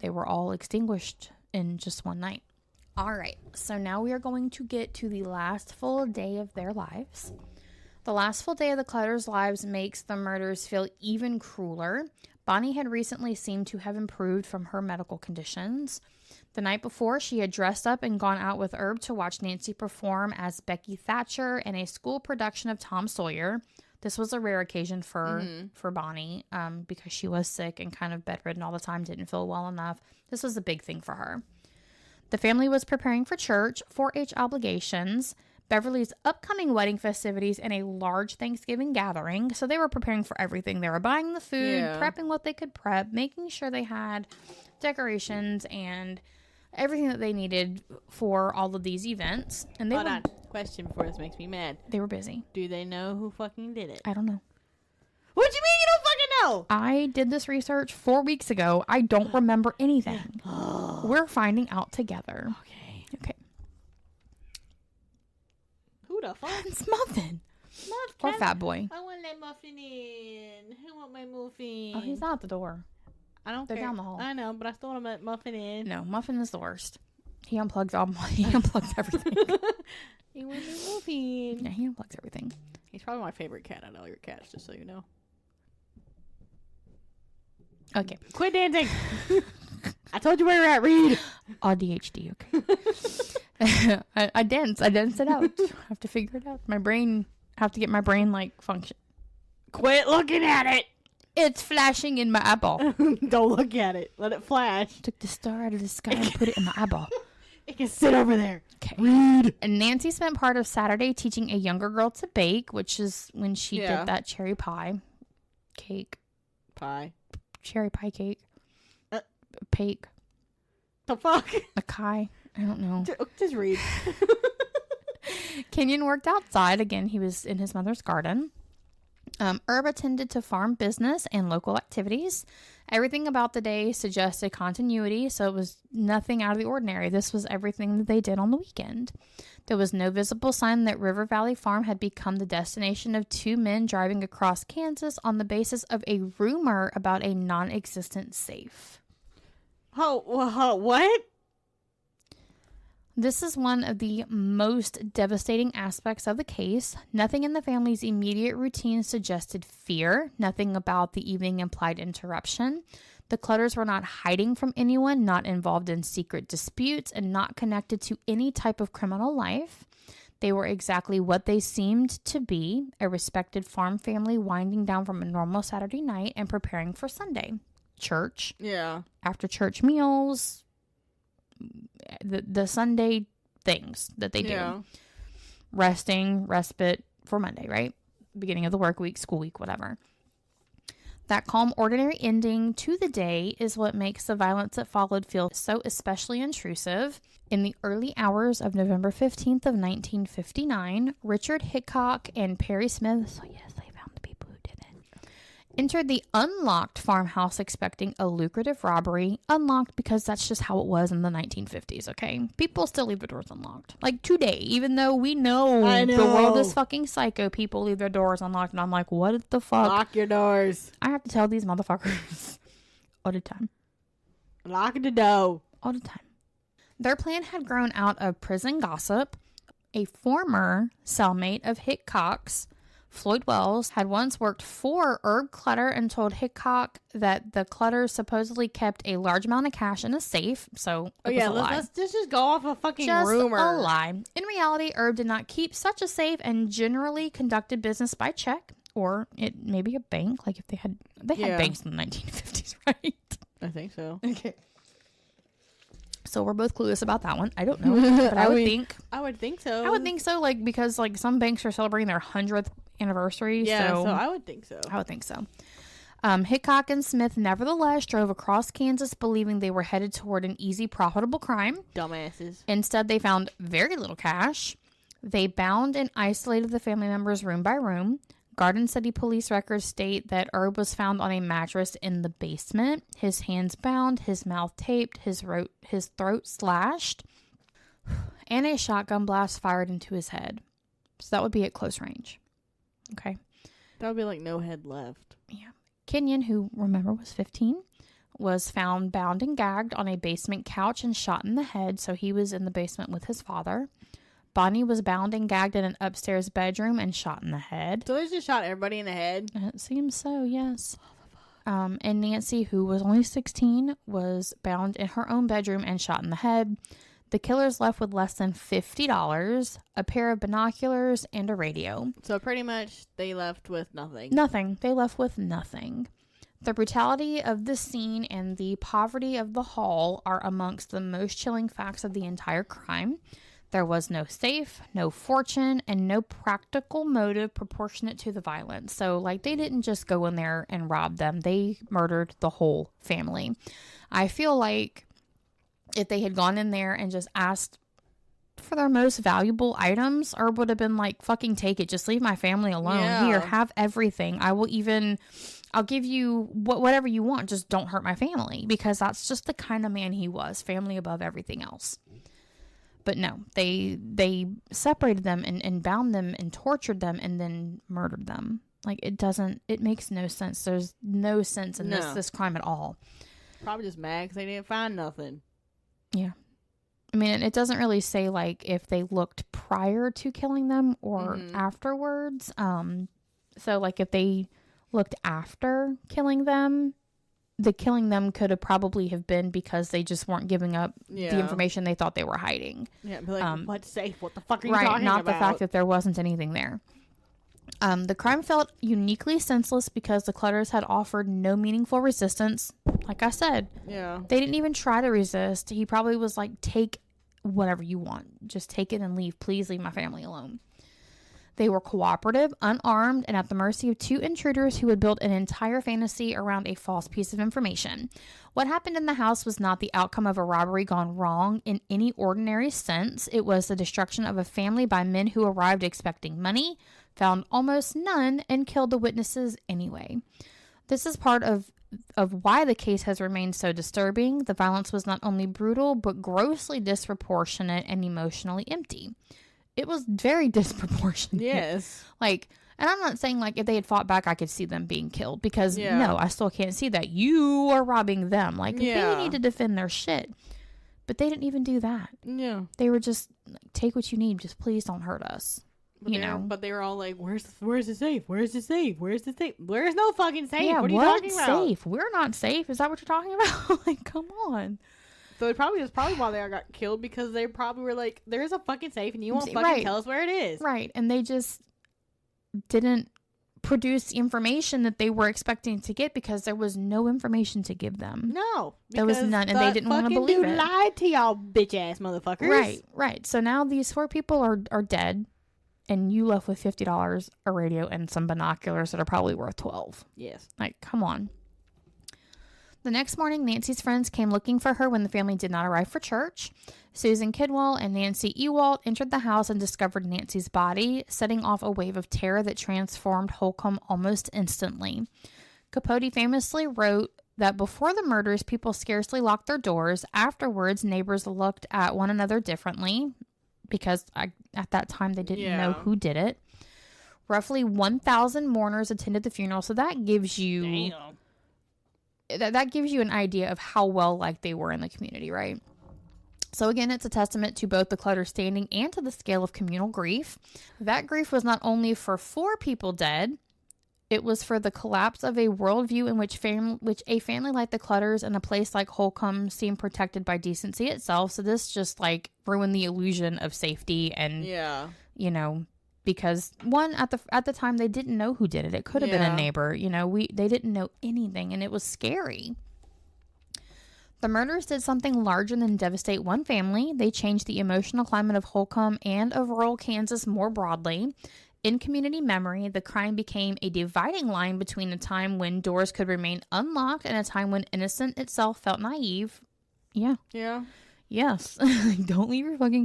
they were all extinguished in just one night. All right, so now we are going to get to the last full day of their lives. The last full day of the Clutters' lives makes the murders feel even crueler. Bonnie had recently seemed to have improved from her medical conditions. The night before, she had dressed up and gone out with Herb to watch Nancy perform as Becky Thatcher in a school production of Tom Sawyer. This was a rare occasion for Bonnie because she was sick and kind of bedridden all the time, didn't feel well enough. This was a big thing for her. The family was preparing for church, 4-H obligations, Beverly's upcoming wedding festivities, and a large Thanksgiving gathering. So they were preparing for everything. They were buying the food, prepping what they could prep, making sure they had decorations and everything that they needed for all of these events. And they Hold on. Question before this makes me mad. They were busy. Do they know who fucking did it? I don't know. What do you mean you don't fucking know? I did this research 4 weeks ago. I don't remember anything. We're finding out together. Okay. Who the fuck? It's Muffin. Or Fat Boy. I want that muffin in. Who want my muffin? Oh, he's not at the door. I don't They're care. down the hall. I know, but I still want that muffin in. No, Muffin is the worst. He unplugs everything. He wants my muffin. Yeah, he unplugs everything. He's probably my favorite cat out of all your cats, just so you know. Okay. Quit dancing. I told you where you're at, Reed. ADHD, okay. I dance it out. I have to figure it out. Have to get my brain function. Quit looking at it. It's flashing in my eyeball. Don't look at it. Let it flash. Took the star out of the sky and put it in my eyeball. It can sit over there. Okay. Read. And Nancy spent part of Saturday teaching a younger girl to bake, which is when she did that cherry pie cake. Cherry pie cake. Cake. The fuck? A kai. I don't know. Just read. Kenyon worked outside. Again, he was in his mother's garden. Herb attended to farm business and local activities. Everything about the day suggested continuity, so it was nothing out of the ordinary. This was everything that they did on the weekend. There was no visible sign that River Valley Farm had become the destination of 2 men driving across Kansas on the basis of a rumor about a non-existent safe. What? This is one of the most devastating aspects of the case. Nothing in the family's immediate routine suggested fear. Nothing about the evening implied interruption. The Clutters were not hiding from anyone, not involved in secret disputes, and not connected to any type of criminal life. They were exactly what they seemed to be, a respected farm family winding down from a normal Saturday night and preparing for Sunday. Church. Yeah. After church meals. The Sunday things that they do. Yeah. Resting, respite for Monday, right? Beginning of the work week, school week, whatever. That calm, ordinary ending to the day is what makes the violence that followed feel so especially intrusive. In the early hours of November 15th of 1959, Richard Hickok and Perry Smith, so yes, they found the people who did it, entered the unlocked farmhouse expecting a lucrative robbery. Unlocked because that's just how it was in the 1950s, okay? People still leave their doors unlocked. Like today, even though we know the world is fucking psycho, people leave their doors unlocked. And I'm like, what the fuck? Lock your doors. I have to tell these motherfuckers all the time. Lock the door. All the time. Their plan had grown out of prison gossip. A former cellmate of Hickok's, Floyd Wells, had once worked for Herb Clutter and told Hickok that the Clutters supposedly kept a large amount of cash in a safe. So it was a lie. Let's just go off a fucking Just rumor. a lie. In reality, Herb did not keep such a safe and generally conducted business by check, or it maybe a bank. Like if they had banks in the 1950s, right? I think so. Okay. So we're both clueless about that one. I don't know, but I would think so. I would think so. Like because like some banks are celebrating their 100th anniversary. Yeah, so I would think so. I would think so. Hickok and Smith nevertheless drove across Kansas believing they were headed toward an easy, profitable crime. Dumbasses. Instead, they found very little cash. They bound and isolated the family members room by room. Garden City police records state that Herb was found on a mattress in the basement, his hands bound, his mouth taped, his throat slashed, and a shotgun blast fired into his head. So that would be at close range. Okay. That would be like no head left. Yeah. Kenyon, who remember was 15, was found bound and gagged on a basement couch and shot in the head. So he was in the basement with his father. Bonnie was bound and gagged in an upstairs bedroom and shot in the head. So they just shot everybody in the head? It seems so, yes. And Nancy, who was only 16, was bound in her own bedroom and shot in the head. The killers left with less than $50, a pair of binoculars, and a radio. So pretty much they left with nothing. Nothing. They left with nothing. The brutality of the scene and the poverty of the haul are amongst the most chilling facts of the entire crime. There was no safe, no fortune, and no practical motive proportionate to the violence. So, like, they didn't just go in there and rob them. They murdered the whole family. I feel like if they had gone in there and just asked for their most valuable items, or would have been like, fucking take it. Just leave my family alone. Yeah. Here, have everything. I'll give you whatever you want. Just don't hurt my family. Because that's just the kind of man he was. Family above everything else. But no, they separated them and bound them and tortured them and then murdered them. Like, it makes no sense. There's no sense in this crime at all. Probably just mad because they didn't find nothing. Yeah. I mean, it doesn't really say, like, if they looked prior to killing them or afterwards. So, like, if they looked after killing them, the killing them could have probably have been because they just weren't giving up the information they thought they were hiding. Yeah, be like, what's safe? What the fuck are you talking about? Right, not the fact that there wasn't anything there. The crime felt uniquely senseless because the Clutters had offered no meaningful resistance. Like I said, they didn't even try to resist. He probably was like, take whatever you want. Just take it and leave. Please leave my family alone. They were cooperative, unarmed, and at the mercy of two intruders who had built an entire fantasy around a false piece of information. What happened in the house was not the outcome of a robbery gone wrong in any ordinary sense. It was the destruction of a family by men who arrived expecting money, found almost none, and killed the witnesses anyway. This is part of why the case has remained so disturbing. The violence was not only brutal, but grossly disproportionate and emotionally empty. It was very disproportionate. Yes. Like, and I'm not saying, like, if they had fought back, I could see them being killed. Because, no, I still can't see that. You are robbing them. Like, they need to defend their shit. But they didn't even do that. Yeah. They were just, like, take what you need. Just please don't hurt us. But they were all like, where's the safe? Where's the safe? Where's the safe? There's no fucking safe. Yeah, what are you talking about? Safe? We're not safe. Is that what you're talking about? Like, come on. So it probably was why they all got killed, because they probably were like, there's a fucking safe and you won't fucking tell us where it is. Right. And they just didn't produce the information that they were expecting to get because there was no information to give them. No. There was none, and they didn't want to believe it. Lied to y'all bitch ass motherfuckers. Right. So now these 4 people are dead, and you left with $50, a radio, and some binoculars that are probably worth $12. Yes. Like, come on. The next morning, Nancy's friends came looking for her when the family did not arrive for church. Susan Kidwell and Nancy Ewalt entered the house and discovered Nancy's body, setting off a wave of terror that transformed Holcomb almost instantly. Capote famously wrote that before the murders, people scarcely locked their doors. Afterwards, neighbors looked at one another differently because at that time they didn't know who did it. Roughly 1,000 mourners attended the funeral, so that gives you... Damn. That gives you an idea of how well liked they were in the community, right? So again, it's a testament to both the Clutter standing and to the scale of communal grief. That grief was not only for 4 people dead, it was for the collapse of a worldview in which a family like the Clutters and a place like Holcomb seemed protected by decency itself. So this just like ruined the illusion of safety and, because one, at the time they didn't know who did it. It could have been a neighbor, they didn't know anything, and it was scary. The murders did something larger than devastate one family. They changed the emotional climate of Holcomb and of rural Kansas more broadly. In community memory, the crime became a dividing line between a time when doors could remain unlocked and a time when innocence itself felt naive. Yeah. Yeah. Yes. Don't leave your doors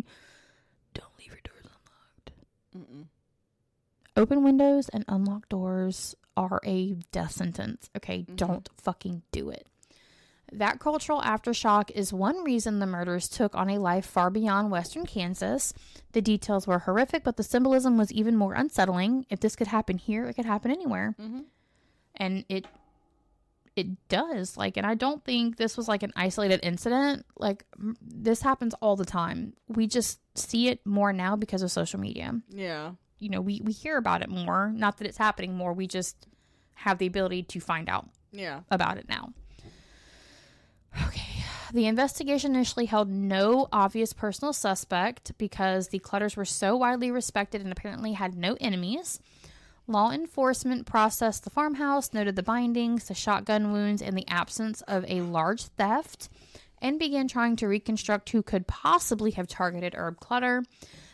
unlocked. Mm-mm. Open windows and unlocked doors are a death sentence. Okay, don't fucking do it. That cultural aftershock is one reason the murders took on a life far beyond western Kansas. The details were horrific, but the symbolism was even more unsettling. If this could happen here, it could happen anywhere. Mm-hmm. And it does. Like, and I don't think this was like an isolated incident. Like, this happens all the time. We just see it more now because of social media. Yeah. You know, we hear about it more. Not that it's happening more. We just have the ability to find out about it now. Okay. The investigation initially held no obvious personal suspect because the Clutters were so widely respected and apparently had no enemies. Law enforcement processed the farmhouse, noted the bindings, the shotgun wounds, and the absence of a large theft, and began trying to reconstruct who could possibly have targeted Herb Clutter.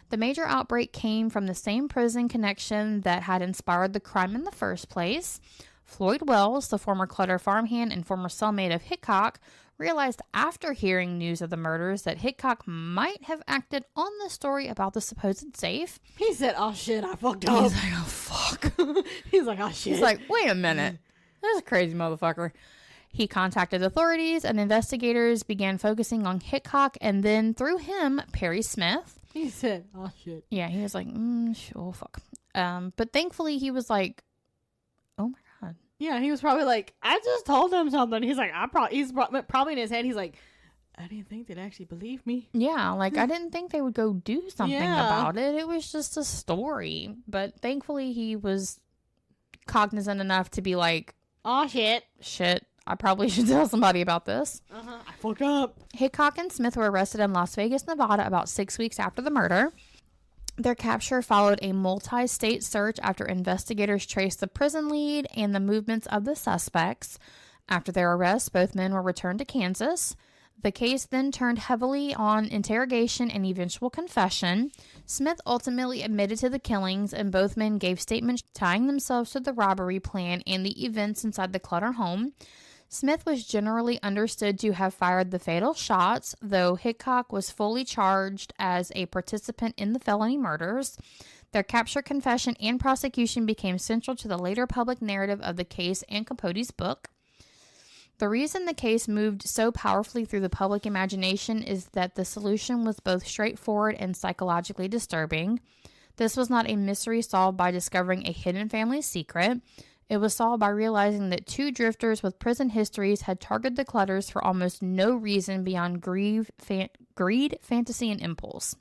The major outbreak came from the same prison connection that had inspired the crime in the first place. Floyd Wells, the former Clutter farmhand and former cellmate of Hickok, realized after hearing news of the murders that Hickok might have acted on the story about the supposed safe. He said, oh shit, I fucked up. He's like, oh fuck. He's like, oh shit. He's like, wait a minute. This is a crazy motherfucker. He contacted authorities and investigators began focusing on Hickok and then through him, Perry Smith. He said, oh shit. Yeah, he was like, oh fuck. But thankfully he was like, oh my God. Yeah, he was probably like, I just told him something. He's like, he's probably in his head. He's like, I didn't think they'd actually believe me. Yeah, like I didn't think they would go do something about it. It was just a story. But thankfully he was cognizant enough to be like, oh shit. I probably should tell somebody about this. I fucked up. Hickok and Smith were arrested in Las Vegas, Nevada about 6 weeks after the murder. Their capture followed a multi-state search after investigators traced the prison lead and the movements of the suspects. After their arrest, both men were returned to Kansas. The case then turned heavily on interrogation and eventual confession. Smith ultimately admitted to the killings, and both men gave statements tying themselves to the robbery plan and the events inside the Clutter home. Smith was generally understood to have fired the fatal shots, though Hickok was fully charged as a participant in the felony murders. Their capture, confession, and prosecution became central to the later public narrative of the case and Capote's book. The reason the case moved so powerfully through the public imagination is that the solution was both straightforward and psychologically disturbing. This was not a mystery solved by discovering a hidden family secret. It was solved by realizing that two drifters with prison histories had targeted the Clutters for almost no reason beyond greed, fantasy, and impulse.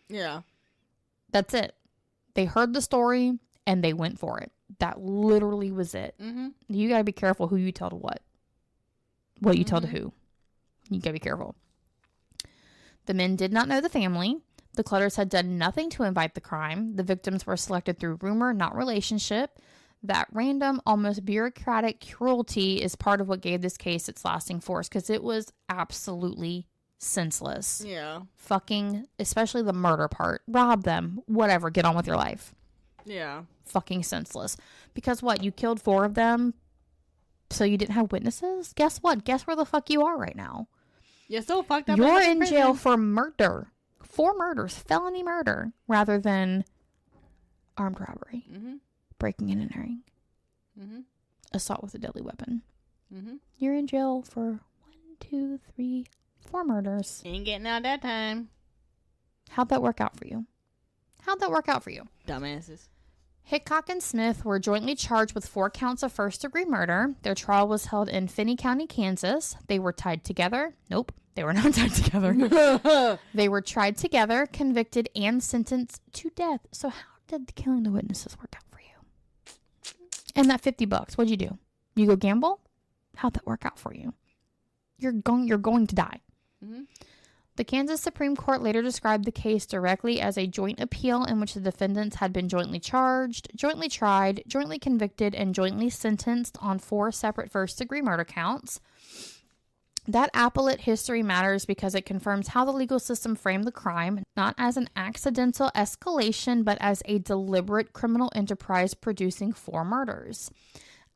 Yeah. That's it. They heard the story and they went for it. That literally was it. Mm-hmm. You got to be careful who you tell to what. What you tell to who. You got to be careful. The men did not know the family. The Clutters had done nothing to invite the crime. The victims were selected through rumor, not relationship. That random, almost bureaucratic cruelty is part of what gave this case its lasting force, because it was absolutely senseless. Yeah. Fucking, especially the murder part. Rob them. Whatever. Get on with your life. Yeah. Fucking senseless. Because what? You killed 4 of them, so you didn't have witnesses? Guess what? Guess where the fuck you are right now? You're so fucked up. You're in jail for murder. 4 murders. Felony murder. Rather than armed robbery. Mm-hmm. Breaking and entering. Mm-hmm. Assault with a deadly weapon. Mm-hmm. You're in jail for 4 murders. Ain't getting out that time. How'd that work out for you? Dumbasses. Hickok and Smith were jointly charged with 4 counts of first-degree murder. Their trial was held in Finney County, Kansas. They were tied together. Nope, they were not tied together. They were tried together, convicted, and sentenced to death. So how did the killing the witnesses work out for you? And that $50, what'd you do? You go gamble? How'd that work out for you? You're going to die. Mm-hmm. The Kansas Supreme Court later described the case directly as a joint appeal in which the defendants had been jointly charged, jointly tried, jointly convicted, and jointly sentenced on 4 separate first-degree murder counts. That appellate history matters because it confirms how the legal system framed the crime, not as an accidental escalation, but as a deliberate criminal enterprise producing 4 murders.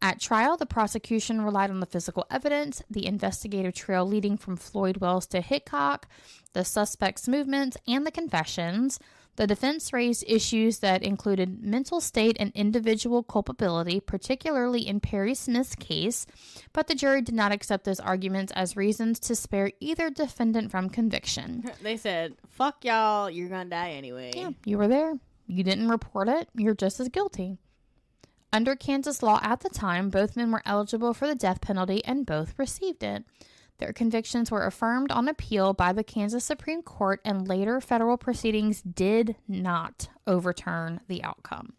At trial, the prosecution relied on the physical evidence, the investigative trail leading from Floyd Wells to Hickok, the suspect's movements, and the confessions. The defense raised issues that included mental state and individual culpability, particularly in Perry Smith's case, but the jury did not accept those arguments as reasons to spare either defendant from conviction. They said, fuck y'all, you're gonna die anyway. Yeah, you were there. You didn't report it. You're just as guilty. Under Kansas law at the time, both men were eligible for the death penalty and both received it. Their convictions were affirmed on appeal by the Kansas Supreme Court, and later federal proceedings did not overturn the outcome.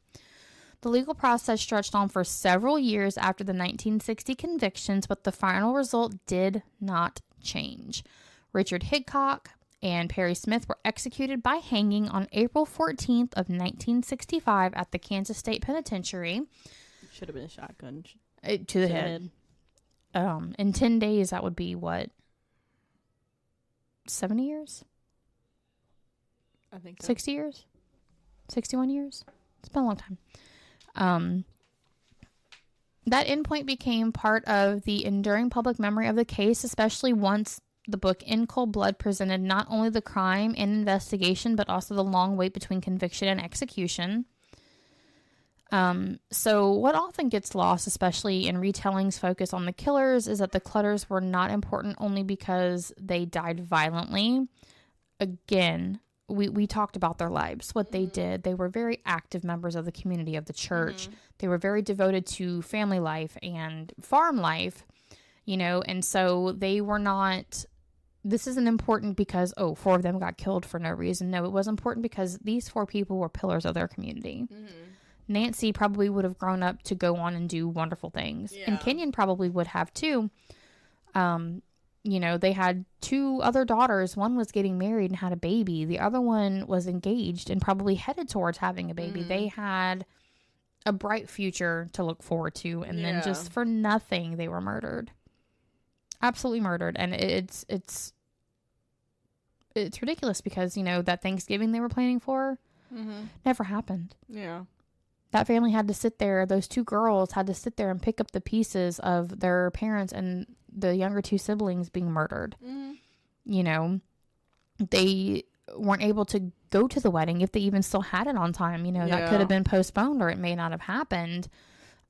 The legal process stretched on for several years after the 1960 convictions, but the final result did not change. Richard Hickok and Perry Smith were executed by hanging on April 14th of 1965 at the Kansas State Penitentiary. Should have been a shotgun. To the head. In 10 days, that would be what? 70 years? I think so. 60 years? 61 years? It's been a long time. That endpoint became part of the enduring public memory of the case, especially once the book In Cold Blood presented not only the crime and investigation, but also the long wait between conviction and execution. So what often gets lost, especially in retellings focus on the killers, is that the clutters were not important only because they died violently. Again, we talked about their lives, what they did. They were very active members of the community, of the church. They were very devoted to family life and farm life, and so they were not, this isn't important because, 4 of them got killed for no reason. No, it was important because these 4 people were pillars of their community. Nancy probably would have grown up to go on and do wonderful things. Yeah. And Kenyon probably would have too. They had 2 other daughters. One was getting married and had a baby. The other one was engaged and probably headed towards having a baby. They had a bright future to look forward to. And then just for nothing, they were murdered. Absolutely murdered. And it's ridiculous because, that Thanksgiving they were planning for never happened. Yeah. That family had to sit there, those 2 girls had to sit there and pick up the pieces of their parents and the younger 2 siblings being murdered. They weren't able to go to the wedding if they even still had it on time. That could have been postponed or it may not have happened.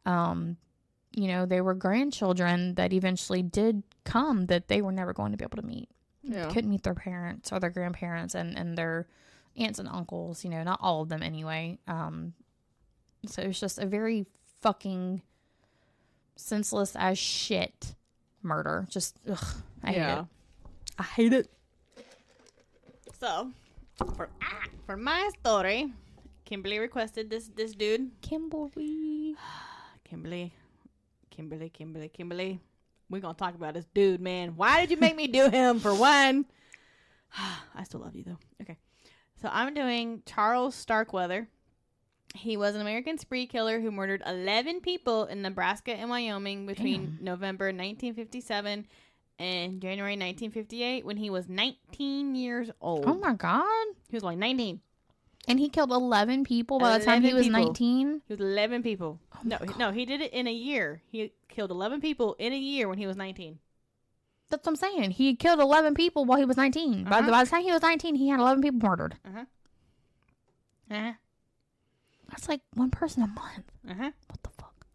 They were grandchildren that eventually did come that they were never going to be able to meet. Yeah. Couldn't meet their parents or their grandparents and their aunts and uncles, not all of them anyway. So it was just a very fucking senseless as shit murder. Just, I hate it. I hate it. So, for my story, Kimberly requested this dude. Kimberly. Kimberly. We're going to talk about this dude, man. Why did you make me do him, for one? I still love you, though. Okay. So, I'm doing Charles Starkweather. He was an American spree killer who murdered 11 people in Nebraska and Wyoming between November 1957 and January 1958 when he was 19 years old. Oh, my God. He was like 19. And he killed 11 people by the time he was 19? He was 11 people. Oh no, he did it in a year. He killed 11 people in a year when he was 19. That's what I'm saying. He killed 11 people while he was 19. By the time he was 19, he had 11 people murdered. That's like 1 person a month. What the fuck?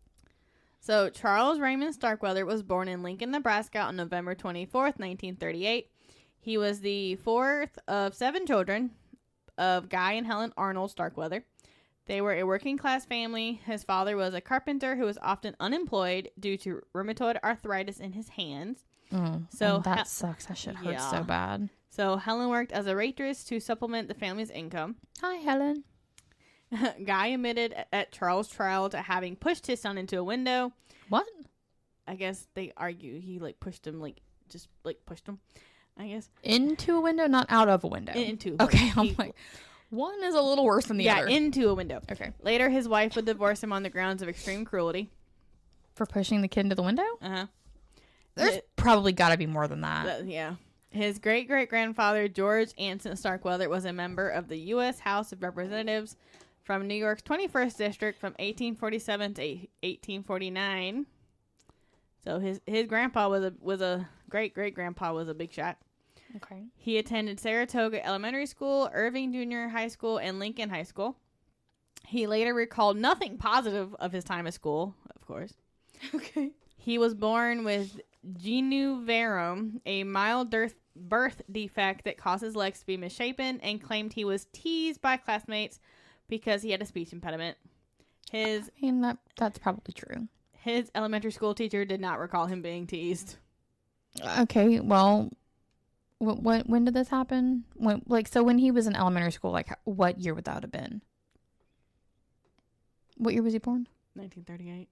So, Charles Raymond Starkweather was born in Lincoln, Nebraska on November 24th, 1938. He was the 4th of 7 children of Guy and Helen Arnold Starkweather. They were a working class family. His father was a carpenter who was often unemployed due to rheumatoid arthritis in his hands. So that sucks. That shit hurts so bad. So, Helen worked as a waitress to supplement the family's income. Hi, Helen. Guy admitted at Charles' trial to having pushed his son into a window. What? I guess they argue he pushed him, pushed him, I guess. Into a window, not out of a window. Into. Okay, I'm like, one is a little worse than the other. Yeah, into a window. Okay. Later, his wife would divorce him on the grounds of extreme cruelty. For pushing the kid into the window? There's probably got to be more than that. Yeah. His great-great-grandfather, George Anson Starkweather, was a member of the U.S. House of Representatives from New York's 21st District from 1847 to 1849. So his grandpa was a great-great-grandpa was a big shot. Okay. He attended Saratoga Elementary School, Irving Junior High School, and Lincoln High School. He later recalled nothing positive of his time at school, of course. Okay. He was born with genu varum, a mild birth defect that caused his legs to be misshapen, and claimed he was teased by classmates because he had a speech impediment. I mean, that's probably true. His elementary school teacher did not recall him being teased. Okay, well, when did this happen? When he was in elementary school, like, what year would that have been? What year was he born? 1938.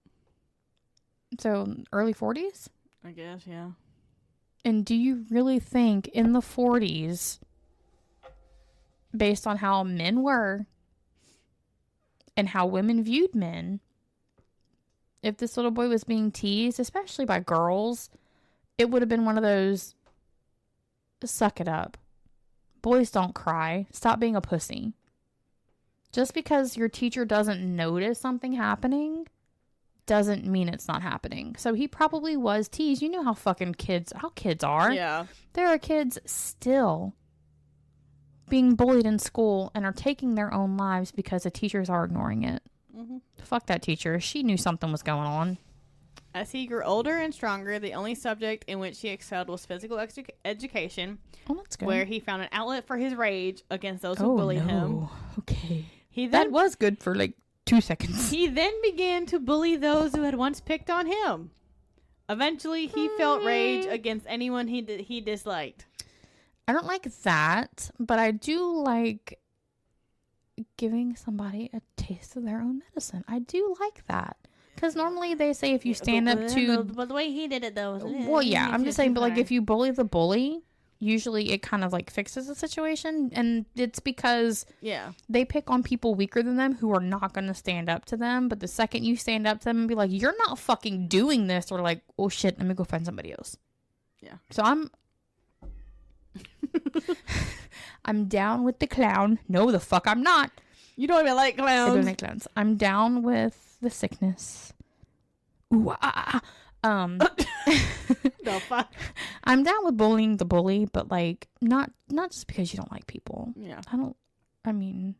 So, early 40s? I guess, yeah. And do you really think in the 40s, based on how men were and how women viewed men, if this little boy was being teased, especially by girls, it would have been one of those, suck it up. Boys don't cry. Stop being a pussy. Just because your teacher doesn't notice something happening doesn't mean it's not happening. So he probably was teased. You know how kids are. Yeah. There are kids still being bullied in school and are taking their own lives because the teachers are ignoring it. Mm-hmm. Fuck that teacher. She knew something was going on. As he grew older and stronger, the only subject in which he excelled was physical education, Oh, that's good. where he found an outlet for his rage against those who bullied him. Okay. That That was good for like 2 seconds. He then began to bully those who had once picked on him. Eventually, he felt rage against anyone he disliked. I don't like that, but I do like giving somebody a taste of their own medicine. I do like that. Because normally they say if you stand up to... But the way he did it, though... Well, yeah, I'm just saying, but like if you bully the bully, usually it kind of like fixes the situation. And it's because they pick on people weaker than them who are not going to stand up to them. But the second you stand up to them and be like, you're not fucking doing this, or like, oh shit, let me go find somebody else. Yeah. So I'm down with the clown. No, the fuck I'm not. You don't even like clowns. I don't like clowns. I'm down with the sickness. Ooh, The fuck? I'm down with bullying the bully, but like not just because you don't like people. Yeah. I mean,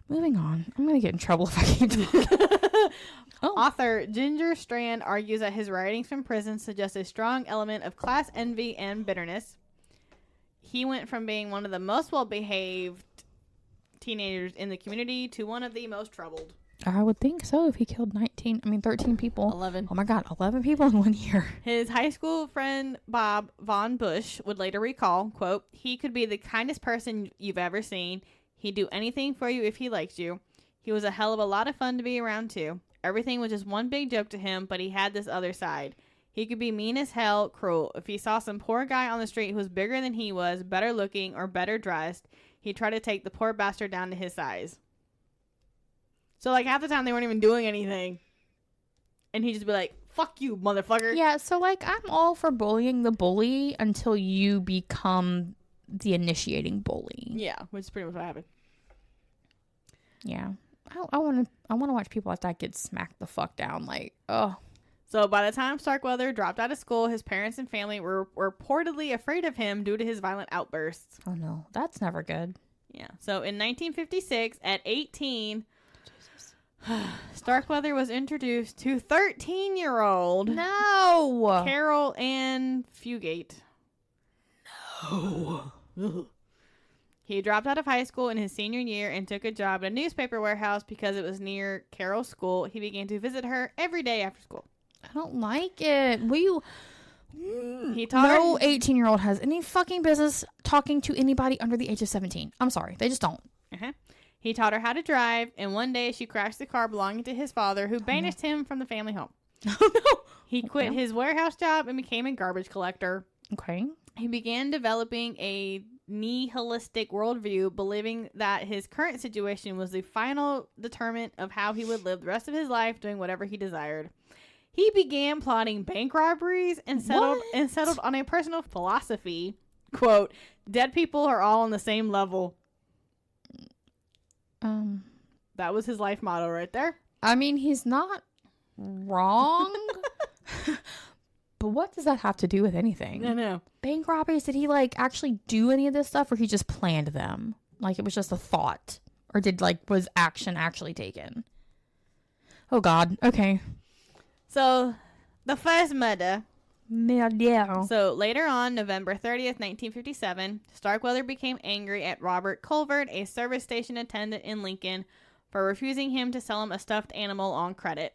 moving on. I'm gonna get in trouble if I keep talking. Author Ginger Strand argues that his writings from prison suggest a strong element of class envy and bitterness. He went from being one of the most well-behaved teenagers in the community to one of the most troubled. I would think so if he killed 13 people. 11. Oh my God, 11 people in 1 year. His high school friend Bob Von Bush would later recall, quote, "He could be the kindest person you've ever seen. He'd do anything for you if he liked you. He was a hell of a lot of fun to be around too. Everything was just one big joke to him, but he had this other side. He could be mean as hell, cruel. If he saw some poor guy on the street who was bigger than he was, better looking, or better dressed, he'd try to take the poor bastard down to his size." So, like, half the time they weren't even doing anything. And he'd just be like, fuck you, motherfucker. Yeah, so, like, I'm all for bullying the bully until you become the initiating bully. Yeah, which is pretty much what happened. Yeah. I want to watch people like that get smacked the fuck down. Like, oh. So, by the time Starkweather dropped out of school, his parents and family were reportedly afraid of him due to his violent outbursts. Oh, no. That's never good. Yeah. So, in 1956, at 18... Starkweather was introduced to 13-year-old No. Carol Ann Fugate. No. He dropped out of high school in his senior year and took a job at a newspaper warehouse because it was near Carol's school. He began to visit her every day after school. I don't like it. He taught no her 18-year-old has any fucking business talking to anybody under the age of 17. I'm sorry. They just don't. Uh-huh. He taught her how to drive, and one day she crashed the car belonging to his father, who banished him from the family home. Oh, no. He quit his warehouse job and became a garbage collector. Okay. He began developing a nihilistic worldview, believing that his current situation was the final determinant of how he would live the rest of his life, doing whatever he desired. He began plotting bank robberies and settled on a personal philosophy. Quote, "Dead people are all on the same level." That was his life motto right there. I mean, he's not wrong, But what does that have to do with anything? No, no. Bank robberies, did he, like, actually do any of this stuff, or he just planned them? Like, it was just a thought? Or was action actually taken? Oh, God. Okay. So, the first murder. Yeah. So, later on, November 30th, 1957, Starkweather became angry at Robert Culvert, a service station attendant in Lincoln, for refusing him to sell him a stuffed animal on credit.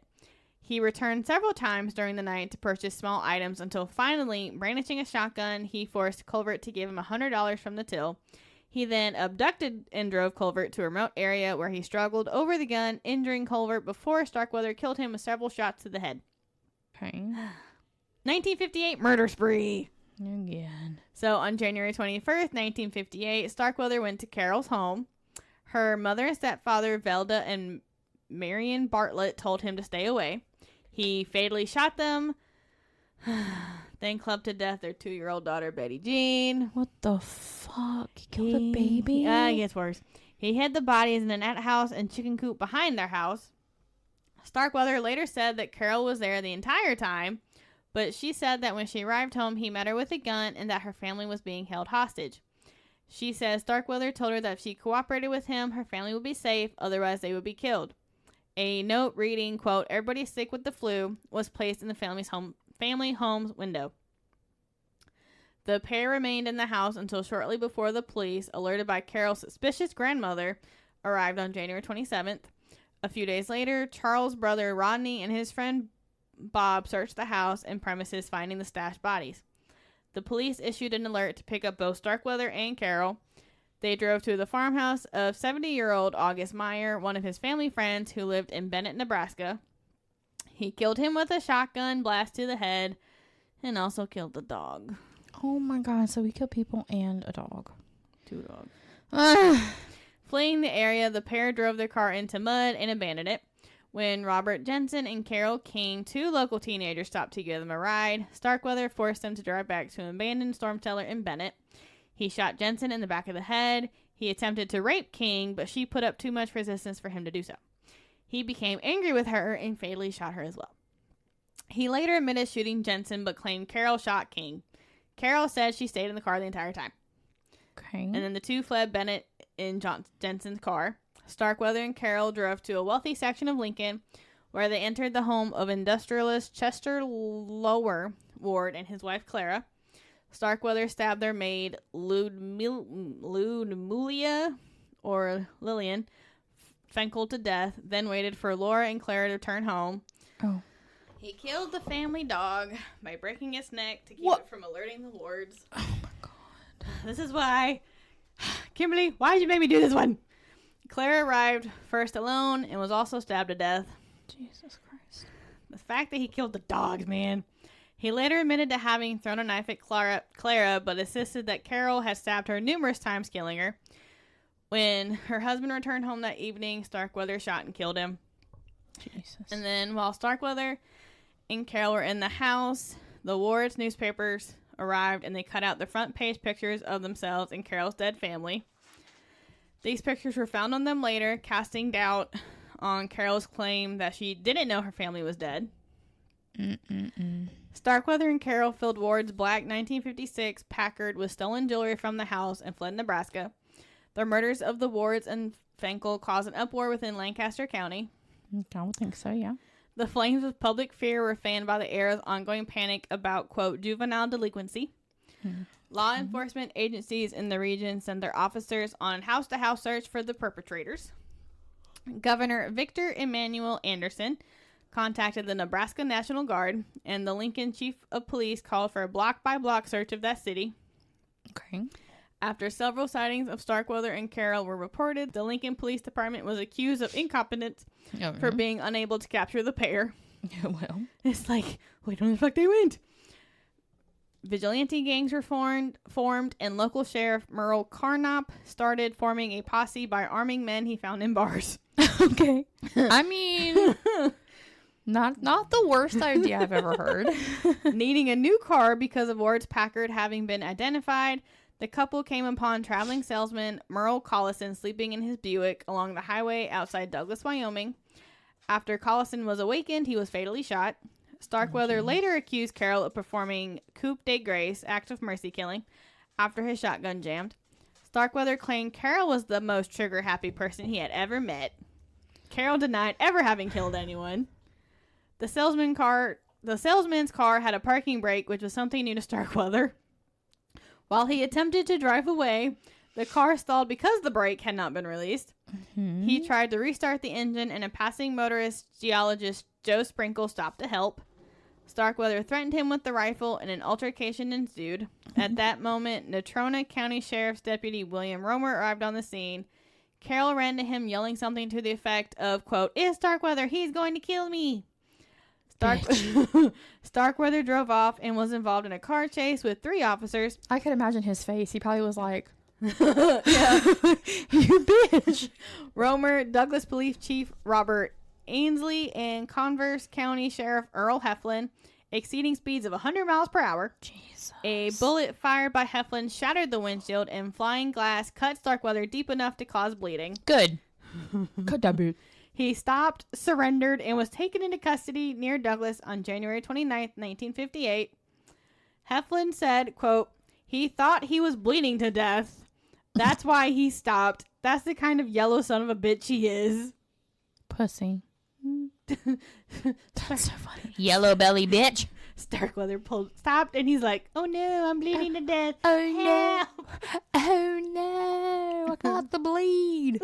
He returned several times during the night to purchase small items until finally, brandishing a shotgun, he forced Culvert to give him $100 from the till. He then abducted and drove Culvert to a remote area where he struggled over the gun, injuring Culvert before Starkweather killed him with several shots to the head. Okay. 1958 murder spree. Again. So on January 21st, 1958, Starkweather went to Carol's home. Her mother and stepfather, Velda and Marion Bartlett, told him to stay away. He fatally shot them, then clubbed to death their 2-year-old daughter, Betty Jean. What the fuck? He killed a baby? It gets worse. He hid the bodies in an outhouse and chicken coop behind their house. Starkweather later said that Carol was there the entire time, but she said that when she arrived home, he met her with a gun and that her family was being held hostage. She says Starkweather told her that if she cooperated with him, her family would be safe, otherwise they would be killed. A note reading, quote, "Everybody's sick with the flu," was placed in the family home's window. The pair remained in the house until shortly before the police, alerted by Carol's suspicious grandmother, arrived on January 27th. A few days later, Charles' brother Rodney and his friend Bob searched the house and premises, finding the stashed bodies. The police issued an alert to pick up both Starkweather and Carol. They drove to the farmhouse of 70-year-old August Meyer, one of his family friends who lived in Bennett, Nebraska. He killed him with a shotgun blast to the head and also killed the dog. Oh my God, so he killed people and a dog. 2 dogs. Fleeing the area, the pair drove their car into mud and abandoned it. When Robert Jensen and Carol King, 2 local teenagers, stopped to give them a ride, Starkweather forced them to drive back to an abandoned storm cellar in Bennett. He shot Jensen in the back of the head. He attempted to rape King, but she put up too much resistance for him to do so. He became angry with her and fatally shot her as well. He later admitted shooting Jensen, but claimed Carol shot King. Carol said she stayed in the car the entire time. Okay. And then the 2 fled Bennett in Jensen's car. Starkweather and Carol drove to a wealthy section of Lincoln, where they entered the home of industrialist Chester Lower Ward and his wife Clara. Starkweather stabbed their maid Ludmulia, or Lillian, Fenkel to death, then waited for Laura and Clara to return home. Oh. He killed the family dog by breaking its neck to keep it from alerting the wards. Oh my God. This is why... Kimberly, why did you make me do this one? Clara arrived first alone and was also stabbed to death. Jesus Christ. The fact that he killed the dogs, man. He later admitted to having thrown a knife at Clara, but insisted that Carol had stabbed her numerous times, killing her. When her husband returned home that evening, Starkweather shot and killed him. Jesus. And then while Starkweather and Carol were in the house, the Ward's newspapers arrived and they cut out the front page pictures of themselves and Carol's dead family. These pictures were found on them later, casting doubt on Carol's claim that she didn't know her family was dead. Starkweather and Carol filled Ward's black 1956 Packard with stolen jewelry from the house and fled Nebraska. The murders of the Wards and Fenkel caused an uproar within Lancaster County. I would think so, yeah. The flames of public fear were fanned by the era's ongoing panic about, quote, juvenile delinquency. Law enforcement agencies in the region sent their officers on house-to-house search for the perpetrators. Governor Victor Emanuel Anderson contacted the Nebraska National Guard, and the Lincoln Chief of Police called for a block-by-block search of that city. Okay. After several sightings of Starkweather and Carol were reported, the Lincoln Police Department was accused of incompetence for being unable to capture the pair. Well. It's like, where the fuck they went? Vigilante gangs were formed, and local sheriff Merle Carnop started forming a posse by arming men he found in bars. Okay. I mean, not the worst idea I've ever heard. Needing a new car because of Ward's Packard having been identified, the couple came upon traveling salesman Merle Collison sleeping in his Buick along the highway outside Douglas, Wyoming. After Collison was awakened, he was fatally shot. Starkweather later accused Carol of performing coup de grace, act of mercy killing, after his shotgun jammed. Starkweather claimed Carol was the most trigger-happy person he had ever met. Carol denied ever having killed anyone. The salesman's car had a parking brake, which was something new to Starkweather. While he attempted to drive away, the car stalled because the brake had not been released. Mm-hmm. He tried to restart the engine, and a passing motorist geologist, Joe Sprinkle, stopped to help. Starkweather threatened him with the rifle, and an altercation ensued. At that moment, Natrona County Sheriff's Deputy William Romer arrived on the scene. Carol ran to him, yelling something to the effect of, quote, "It's Starkweather, he's going to kill me." Starkweather drove off and was involved in a car chase with 3 officers. I could imagine his face. He probably was like, Yeah. you bitch. Romer, Douglas Police Chief Robert Ainsley, and Converse County Sheriff Earl Heflin, exceeding speeds of 100 miles per hour. Jesus. A bullet fired by Heflin shattered the windshield, and flying glass cut Starkweather deep enough to cause bleeding. Good. Cut that boot. He stopped, surrendered, and was taken into custody near Douglas on January 29th, 1958. Heflin said, quote, "He thought he was bleeding to death. That's why he stopped. That's the kind of yellow son of a bitch he is." Pussy. That's so funny. Yellow belly bitch. Starkweather stopped, and he's like, "Oh no, I'm bleeding to death. Oh Help." no. Oh no. I got the bleed.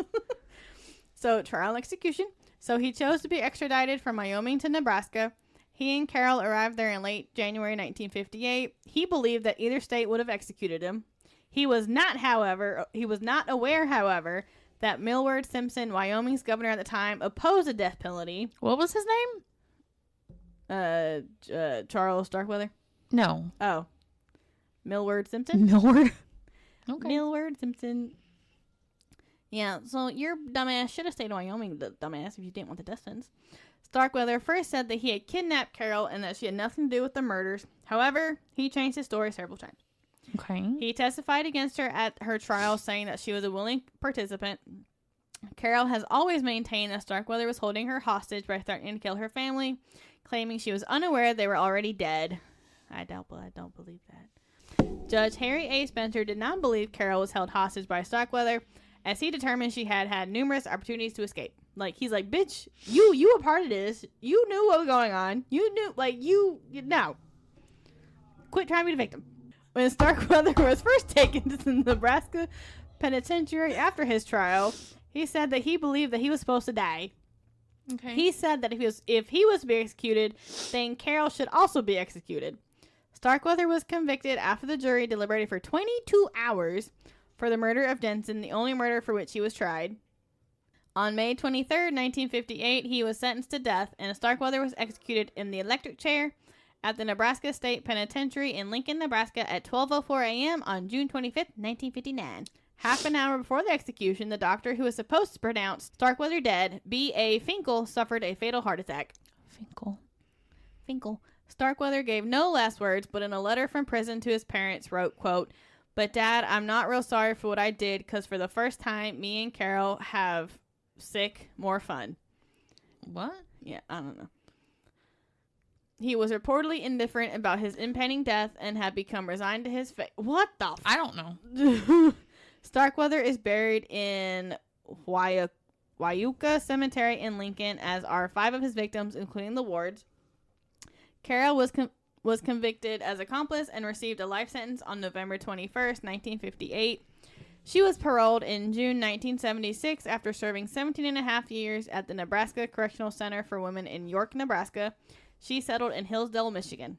So, trial and execution. So, he chose to be extradited from Wyoming to Nebraska. He and Carol arrived there in late January 1958. He believed that either state would have executed him. He was not aware, however, that Millward Simpson, Wyoming's governor at the time, opposed the death penalty. What was his name? Charles Starkweather. No. Oh. Millward Simpson? Millward. Okay. Millward Simpson. Yeah, so your dumbass should have stayed in Wyoming, the dumbass, if you didn't want the death sentence. Starkweather first said that he had kidnapped Carol and that she had nothing to do with the murders. However, he changed his story several times. Okay. He testified against her at her trial, saying that she was a willing participant. Carol has always maintained that Starkweather was holding her hostage by threatening to kill her family, claiming she was unaware they were already dead. I don't believe that. Judge Harry A. Spencer did not believe Carol was held hostage by Starkweather, as he determined she had had numerous opportunities to escape. Like, he's like, bitch, you were part of this. You knew what was going on. You knew, no. Quit trying to be the victim. When Starkweather was first taken to the Nebraska penitentiary after his trial, he said that he believed that he was supposed to die. Okay. He said that if he was to be executed, then Carol should also be executed. Starkweather was convicted after the jury deliberated for 22 hours for the murder of Denson, the only murder for which he was tried. On May 23rd, 1958, he was sentenced to death, and Starkweather was executed in the electric chair at the Nebraska State Penitentiary in Lincoln, Nebraska at 12:04 a.m. on June 25th, 1959. Half an hour before the execution, the doctor who was supposed to pronounce Starkweather dead, B.A. Finkel, suffered a fatal heart attack. Finkel. Starkweather gave no last words, but in a letter from prison to his parents wrote, quote, "But Dad, I'm not real sorry for what I did, because for the first time, me and Carol have more fun." What? Yeah, I don't know. He was reportedly indifferent about his impending death and had become resigned to his fate. What the I don't know. Starkweather is buried in Wyuka Cemetery in Lincoln, as are 5 of his victims, including the wards. Carol was convicted as accomplice and received a life sentence on November 21st, 1958. She was paroled in June 1976 after serving 17 and a half years at the Nebraska Correctional Center for Women in York, Nebraska. She settled in Hillsdale, Michigan.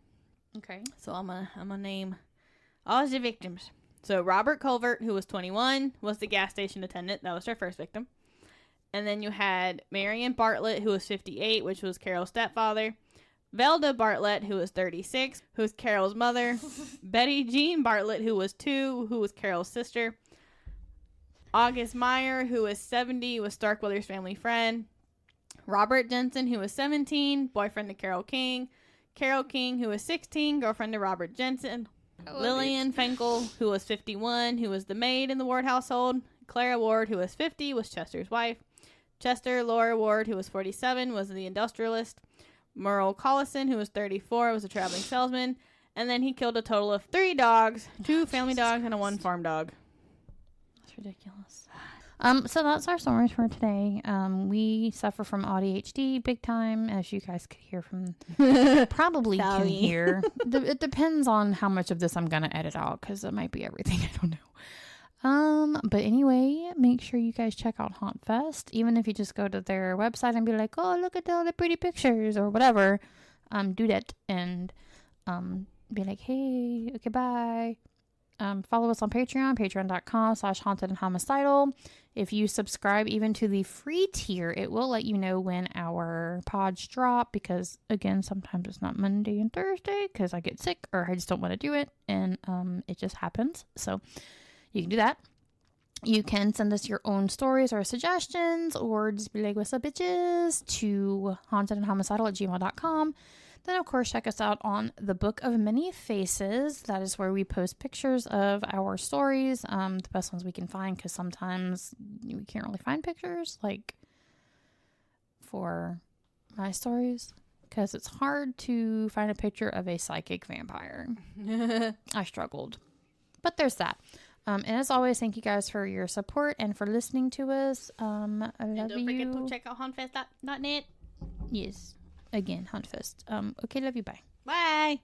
Okay. So I'm gonna name all the victims. So Robert Culvert, who was 21, was the gas station attendant. That was her first victim. And then you had Marion Bartlett, who was 58, which was Carol's stepfather. Velda Bartlett, who was 36, who was Carol's mother. Betty Jean Bartlett, who was 2, who was Carol's sister. August Meyer, who was 70, was Starkweather's family friend. Robert Jensen, who was 17, boyfriend to Carol King. Carol King, who was 16, girlfriend to Robert Jensen. Lillian Finkel, who was 51, who was the maid in the Ward household. Clara Ward, who was 50, was Chester's wife. Chester Laura Ward, who was 47, was the industrialist. Merle Collison, who was 34, was a traveling salesman. And then he killed a total of 3 dogs, 2 family dogs, and 1 farm dog. That's ridiculous. So that's our stories for today. We suffer from AUDACITY big time, as you guys could hear from, probably can hear. It depends on how much of this I'm going to edit out, because it might be everything. I don't know. But anyway, make sure you guys check out HauntFest. Even if you just go to their website and be like, oh, look at all the pretty pictures or whatever, do that and be like, hey, okay, bye. Follow us on Patreon, patreon.com/hauntedandhomicidal. If you subscribe even to the free tier, it will let you know when our pods drop, because again, sometimes it's not Monday and Thursday because I get sick or I just don't want to do it, and it just happens. So you can do that. You can send us your own stories or suggestions, or just be like, what's up, bitches, to hauntedandhomicidal@gmail.com. Then, of course, check us out on the Book of Many Faces. That is where we post pictures of our stories, the best ones we can find, because sometimes we can't really find pictures, like, for my stories, because it's hard to find a picture of a psychic vampire. I struggled. But there's that. And as always, thank you guys for your support and for listening to us. I love you. And don't forget to check out hauntfest.net. Yes. Again, HauntFest. Okay, love you. Bye. Bye.